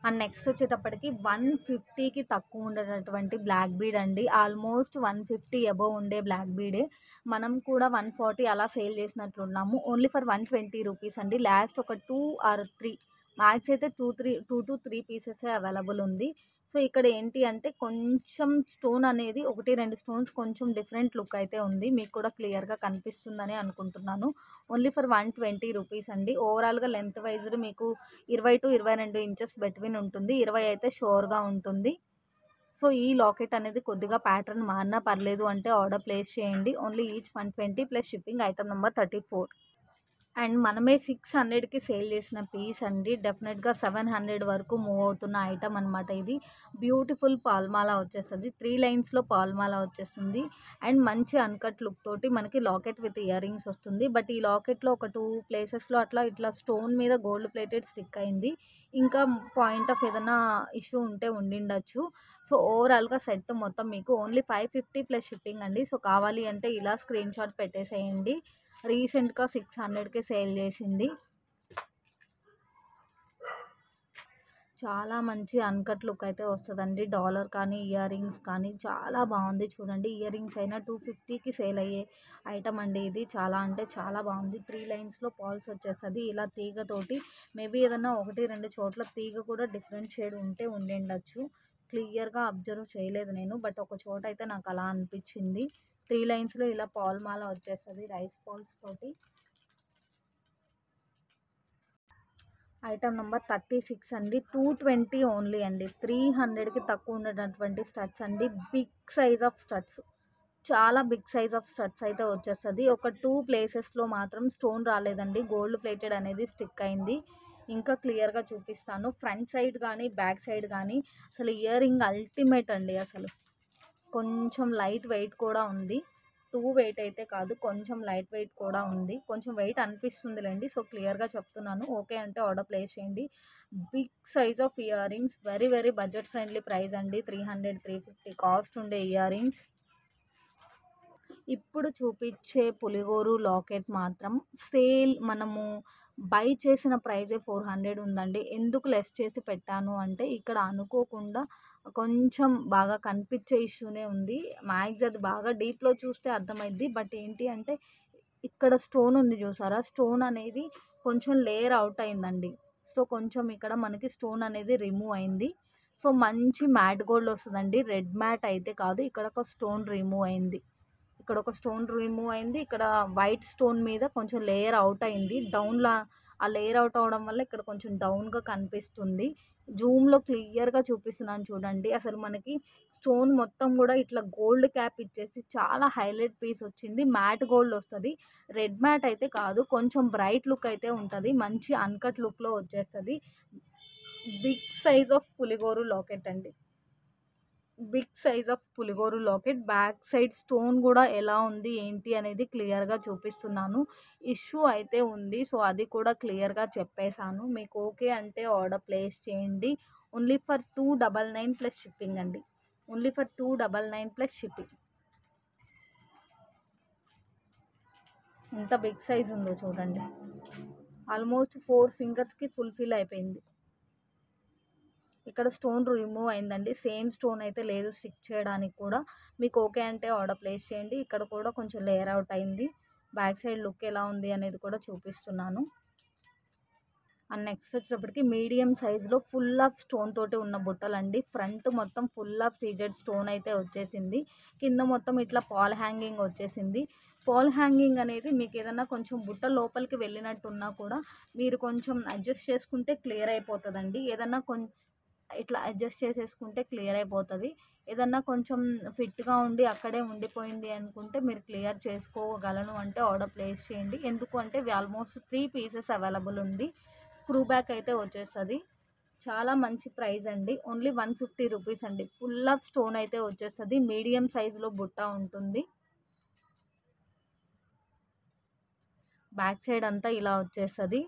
అండ్ నెక్స్ట్ వచ్చేటప్పటికి 150కి తక్కువ ఉండేటటువంటి బ్లాక్ బీడ్ అండి. ఆల్మోస్ట్ 150 అబోవ్ ఉండే బ్లాక్ బీడే మనం కూడా 140 అలా సేల్ చేసినట్లున్నాము. ఓన్లీ ఫర్ 120 రూపీస్ అండి. లాస్ట్ ఒక 2 or 3 మ్యాక్స్ అయితే 2 to 3 పీసెసే అవైలబుల్ ఉంది. సో ఇక్కడ ఏంటి అంటే కొంచెం స్టోన్ అనేది 1-2 స్టోన్స్ కొంచెం డిఫరెంట్ లుక్ అయితే ఉంది. మీకు కూడా క్లియర్గా కనిపిస్తుందని అనుకుంటున్నాను. ఓన్లీ ఫర్ 120 రూపీస్ అండి. ఓవరాల్గా లెంత్ వైజ్ మీకు 20 to 22 ఇంచెస్ బిట్వీన్ ఉంటుంది. 20 అయితే షోర్గా ఉంటుంది. సో ఈ లాకెట్ అనేది కొద్దిగా ప్యాటర్న్ మారినా పర్లేదు అంటే ఆర్డర్ ప్లేస్ చేయండి. Only each 120 plus shipping. Item number 34. And మనమే 600కి సేల్ చేసిన పీస్ అండి. డెఫినెట్‌గా 700 వరకు మూవ్ అవుతున్న ఐటెమ్ అనమాట ఇది. బ్యూటిఫుల్ పాల్మాల వచ్చేస్తది. 3 లైన్స్‌లో పాల్మాల వచ్చేస్తుంది. అండ్ మంచి అన్‌కట్ లుక్ తోటి మనకి లాకెట్ విత్ ఇయర్ రింగ్స్ వస్తుంది. బట్ ఈ లాకెట్‌లో ఒక 2 ప్లేసెస్‌లో అట్లా ఇట్లా స్టోన్ మీద గోల్డ్ ప్లేటెడ్ స్టిక్ అయింది. ఇంకా పాయింట్ ఆఫ్ ఏదైనా ఇష్యూ ఉంటే ఉండిండొచ్చు. సో, ఓవరాల్‌గా సెట్ మొత్తం మీకు ఓన్లీ 550 ప్లస్ షిప్పింగ్ అండి. సో, కావాలి అంటే ఇలా స్క్రీన్‌షాట్ పెట్టేసేయండి. రీసెంట్‌గా 600కే సేల్ చేసింది. చాలా మంచి అన్‌కట్ లుక్ అయితే వస్తదండి. డాలర్ కానీ, ఇయర్ రింగ్స్ కానీ చాలా బావుంది చూడండి. ఇయర్ రింగ్స్ అయినా 250కి సేల్ అయ్యే ఐటెమ్ అండి ఇది. చాలా అంటే చాలా బావుంది. 3 లైన్స్‌లో పాల్స్ వచ్చేస్తది. ఇలా తీగతోటి మేబీ ఏదన్నా 1, 2 చోట్ల తీగ కూడా డిఫరెంట్ షేడ్ ఉంటే ఉండిండొచ్చు. క్లియర్‌గా అబ్జర్వ్ చేయలేదు నేను. బట్ ఒక చోట అయితే నాకు అలా అనిపిచ్చింది. 3 లైన్స్‌లో ఇలా పాల్ మాల వచ్చేస్తది రైస్ బాల్స్ తోటి. ఐటమ్ నంబర్ 36 అండి. 220 ఓన్లీ అండి. 300కి తక్కువ ఉండనటువంటి స్టడ్స్ అండి. Big size of studs. చాలా బిగ్ సైజ్ ఆఫ్ స్టడ్స్ అయితే వచ్చేస్తది. ఒక 2 ప్లేసెస్‌లో మాత్రం స్టోన్ రాలేదండి. గోల్డ్ ప్లేటెడ్ అనేది స్టిక్ అయింది. ఇంకా క్లియర్‌గా చూపిస్తాను. ఫ్రంట్ సైడ్ గానీ, బ్యాక్ సైడ్ గానీ అసలు ఇయర్ రింగ్ అల్టిమేట్ అండి అసలు. కొంచెం లైట్ వెయిట్ కూడా ఉంది. వెయిట్ అయితే కాదు. కొంచెం లైట్ వెయిట్ కూడా ఉంది. కొంచెం వెయిట్ అనిపిస్తుందిలెండి. సో, క్లియర్‌గా చెప్తున్నాను. ఓకే అంటే ఆర్డర్ ప్లేస్ చేయండి. Big size of year rings. Very, very budget friendly price అండి. 300, 350 కాస్ట్ ఉండే ఇయర్ రింగ్స్. ఇప్పుడు చూపిచ్చే పులిగోరు లాకెట్ మాత్రం సేల్ మనము బై చేసిన ప్రైజే 400 ఉందండి. ఎందుకు లెస్ చేసి పెట్టాను అంటే ఇక్కడ అనుకోకుండా కొంచెం బాగా కనిపిచ్చే ఇష్యూనే ఉంది. మ్యాక్స్ అది బాగా డీప్‌లో చూస్తే అర్థమైద్ది. బట్ ఏంటి అంటే ఇక్కడ స్టోన్ ఉంది చూసారా? స్టోన్ అనేది కొంచెం లేయర్ అవుట్ అయిందండి. సో, కొంచెం ఇక్కడ మనకి స్టోన్ అనేది రిమూవ్ అయింది. సో, మంచి మ్యాట్ గోల్డ్ వస్తదండి. రెడ్ మ్యాట్ అయితే కాదు. ఇక్కడ ఒక స్టోన్ రిమూవ్ అయింది. ఇక్కడ ఒక స్టోన్ రిమూవ్ అయింది. ఇక్కడ వైట్ స్టోన్ మీద కొంచెం లేయర్ అవుట్ అయింది. డౌన్‌లా ఆ లేయర్ అవుట్ అవ్వడం వల్ల ఇక్కడ కొంచెం డౌన్‌గా కనిపిస్తుంది. జూమ్‌లో క్లియర్‌గా చూపిస్తున్నాను చూడండి. అసలు మనకి స్టోన్ మొత్తం గూడా ఇట్లా గోల్డ్ క్యాప్ ఇచ్చేసి చాలా హైలైట్ పీస్ వచ్చింది. మ్యాట్ గోల్డ్ వస్తది. రెడ్ మ్యాట్ అయితే కాదు. కొంచెం బ్రైట్ లుక్ అయితే ఉంటది. మంచి అన్‌కట్ లుక్‌లో వచ్చేస్తది. బిగ్ సైజ్ ఆఫ్ పులిగోరు లాకెట్ అండి. బిగ్ సైజ్ ఆఫ్ పులిగోరు లాకెట్. బ్యాక్ సైడ్ స్టోన్ గూడా ఎలా ఉంది, ఏంటి అనేది క్లియర్‌గా చూపిస్తున్నాను. ఇష్యూ అయితే ఉంది. సో, అది కూడా క్లియర్‌గా చెప్పేసాను. మీకు ఓకే అంటే ఆర్డర్ ప్లేస్ చేయండి. ఓన్లీ ఫర్ 299 ప్లస్ షిప్పింగ్ అండి. Only for 299 plus shipping. ఎంత బిగ్ సైజ్ ఉందో చూడండి. ఆల్మోస్ట్ 4 ఫింగర్స్‌కి ఫుల్‌ఫిల్ అయిపోయింది. ఇక్కడ స్టోన్ రిమూవ్ అయిందండి. సేమ్ స్టోన్ అయితే లేదు స్టిక్ చేయడానికి కూడా. మీకు ఓకే అంటే ఆర్డర్ ప్లేస్ చేయండి. ఇక్కడ కూడా కొంచెం లేయర్ అవుట్ అయింది. బ్యాక్ సైడ్ లుక్ ఎలా ఉంది అనేది కూడా చూపిస్తున్నాను. అండ్ నెక్స్ట్ వచ్చేటప్పటికి మీడియం సైజ్‌లో ఫుల్ ఆఫ్ స్టోన్ తోటి ఉన్న బుట్టలండి. ఫ్రంట్ మొత్తం ఫుల్ ఆఫ్ సీజెడ్ స్టోన్ అయితే వచ్చేసింది. కింద మొత్తం ఇట్లా పాల్ హ్యాంగింగ్ వచ్చేసింది. పాల్ హ్యాంగింగ్ అనేది మీకు ఏదన్నా కొంచెం బుట్ట లోపలికి వెళ్ళినట్టున్నా కూడా మీరు కొంచెం అడ్జస్ట్ చేసుకుంటే క్లియర్ అయిపోతదండి. ఏదన్నా ఇట్లా అడ్జస్ట్ చేసేసుకుంటే క్లియర్ అయిపోతది. ఏదన్నా కొంచెం ఫిట్‌గా ఉండి అక్కడే ఉండిపోయింది అనుకుంటే మీరు క్లియర్ చేసుకోగలను అంటే ఆర్డర్ ప్లేస్ చేయండి. ఎందుకు అంటే ఇవి ఆల్మోస్ట్ 3 పీసెస్ అవైలబుల్ ఉంది. స్క్రూ బ్యాక్ అయితే వచ్చేస్తది. చాలా మంచి ప్రైస్ అండి. ఓన్లీ 150 రూపీస్ అండి. ఫుల్ ఆఫ్ స్టోన్ అయితే వచ్చేస్తది. మీడియం సైజ్‌లో బుట్ట ఉంటుంది. బ్యాక్ సైడ్ అంతా ఇలా వచ్చేస్తది.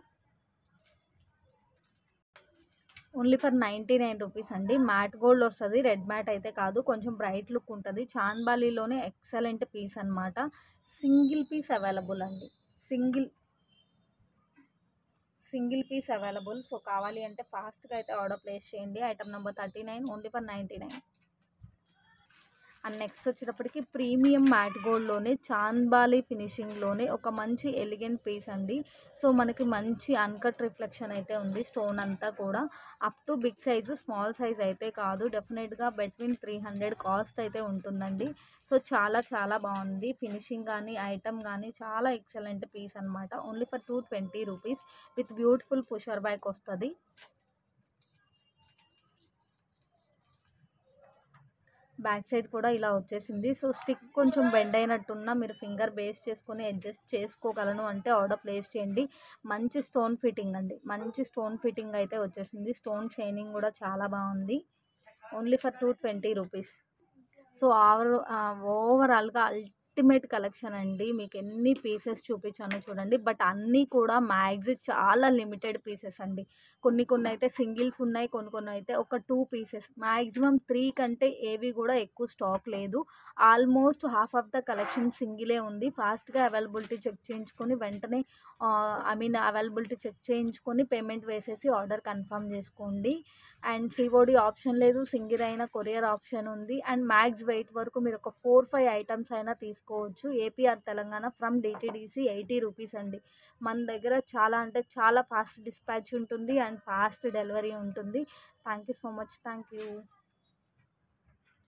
ఓన్లీ ఫర్ 99 రూపీస్ అండి. మ్యాట్ గోల్డ్ వస్తది. రెడ్ మ్యాట్ అయితే కాదు. కొంచెం బ్రైట్ లుక్ ఉంటది. చాంద్బాలిలోనే ఎక్సలెంట్ పీస్ అనమాట. సింగిల్ పీస్ అవైలబుల్ అండి. Single single piece available. So, కావాలి అంటే ఫాస్ట్‌గా అయితే ఆర్డర్ ప్లేస్ చేయండి. Item number 39 only for 99. And next వచ్చేటప్పటికి ప్రీమియం మ్యాట్ గోల్డ్‌లోనే చాంద్బాలి ఫినిషింగ్‌లోనే ఒక మంచి ఎలిగెంట్ పీస్ అండి. సో, మనకి మంచి అన్‌కట్ రిఫ్లెక్షన్ అయితే ఉంది స్టోన్ అంతా కూడా. Up to big size, small size అయితే కాదు. డెఫినెట్‌గా బిట్వీన్ 300 కాస్ట్ అయితే ఉంటుందండి. సో, చాలా చాలా బాగుంది. ఫినిషింగ్ గానీ, ఐటమ్ గానీ చాలా ఎక్సలెంట్ పీస్ అనమాట. Only for 220 rupees with beautiful pusher back వస్తది. బ్యాక్ సైడ్ కూడా ఇలా వచ్చేసింది. సో స్టిక్ కొంచెం బెండ్ అయినట్టున్నా మీరు ఫింగర్ బేస్ చేసుకొని అడ్జస్ట్ చేసుకోగలను అంటే ఆర్డర్ ప్లేస్ చేయండి. మంచి స్టోన్ ఫిట్టింగ్ అండి, మంచి స్టోన్ ఫిట్టింగ్ అయితే వచ్చేసింది. స్టోన్ షైనింగ్ కూడా చాలా బాగుంది. Only for 220 rupees. సో ఓవరాల్‌గా అల్టిమేట్ కలెక్షన్ అండి. మీకు ఎన్ని పీసెస్ చూపించానో చూడండి. బట్ అన్నీ కూడా చాలా లిమిటెడ్ పీసెస్ అండి. కొన్ని కొన్ని అయితే సింగిల్స్ ఉన్నాయి. కొన్ని కొన్ని అయితే ఒక 2 పీసెస్. మాక్సిమం 3 కంటే ఏవి కూడా ఎక్కువ స్టాక్ లేదు. Almost half of the collection సింగిలే ఉంది. ఫాస్ట్‌గా అవైలబిలిటీ చెక్ చేయించుకొని వెంటనే అవైలబిలిటీ చెక్ చేయించుకొని పేమెంట్ వేసేసి ఆర్డర్ కన్ఫర్మ్ చేసుకోండి. అండ్ సీఓడీ ఆప్షన్ లేదు. సింగిల్ అయినా కొరియర్ ఆప్షన్ ఉంది. అండ్ మ్యాక్స్ వెయిట్ వరకు మీరు ఒక 4, 5 ఐటమ్స్ అయినా తీసుకోవచ్చు. AP or Telangana from DTDC 80 rupees అండి. మన దగ్గర చాలా అంటే చాలా ఫాస్ట్ డిస్పాచ్ ఉంటుంది అండ్ ఫాస్ట్ డెలివరీ ఉంటుంది. Thank you so much. Thank you.